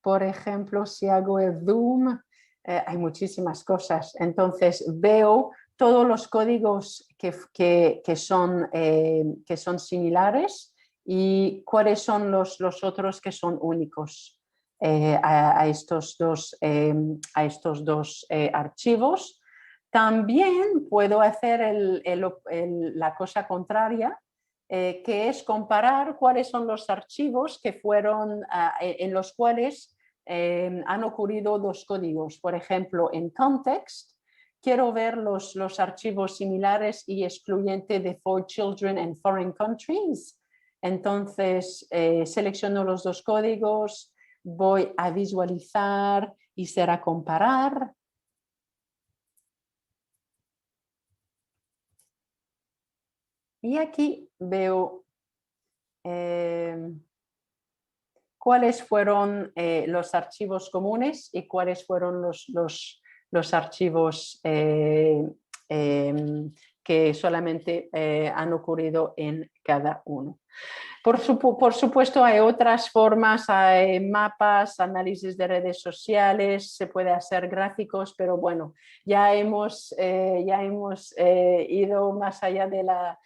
A: por ejemplo, si hago el zoom, hay muchísimas cosas. Entonces veo todos los códigos que son similares y cuáles son los otros que son únicos a estos dos archivos. También puedo hacer la cosa contraria, que es comparar cuáles son los archivos que fueron, en los cuales han ocurrido dos códigos. Por ejemplo, en context, quiero ver los archivos similares y excluyente de For Children and Foreign Countries. Entonces, selecciono los dos códigos, voy a visualizar y será comparar. Y aquí veo cuáles fueron los archivos comunes y cuáles fueron los archivos que solamente han ocurrido en cada uno. Por supuesto, hay otras formas, hay mapas, análisis de redes sociales, se puede hacer gráficos, pero bueno, ya hemos ido más allá de las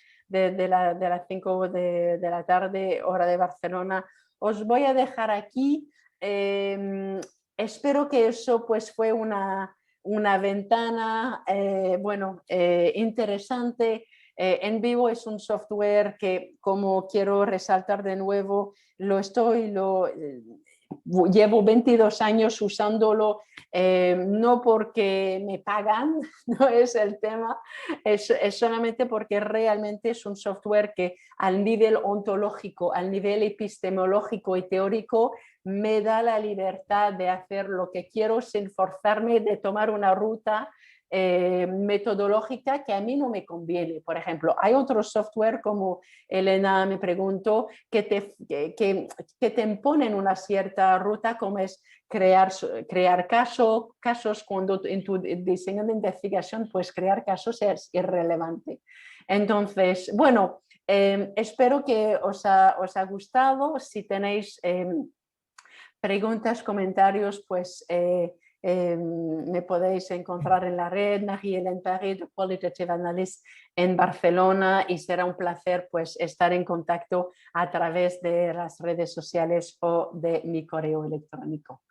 A: 5 de la tarde, hora de Barcelona. Os voy a dejar aquí. Espero que eso pues fue una ventana interesante. NVivo es un software que, como quiero resaltar de nuevo, llevo 22 años usándolo, no porque me pagan, no es el tema, es solamente porque realmente es un software que al nivel ontológico, al nivel epistemológico y teórico, me da la libertad de hacer lo que quiero sin forzarme de tomar una ruta metodológica que a mí no me conviene. Por ejemplo, hay otros software, como Elena me preguntó, que te imponen una cierta ruta, como es crear casos cuando en tu diseño de investigación, pues crear casos es irrelevante. Entonces, bueno, espero que os ha gustado. Si tenéis preguntas, comentarios, pues me podéis encontrar en la red, Marie-Hélène Paré, de Qualitative Analyst en Barcelona, y será un placer pues estar en contacto a través de las redes sociales o de mi correo electrónico.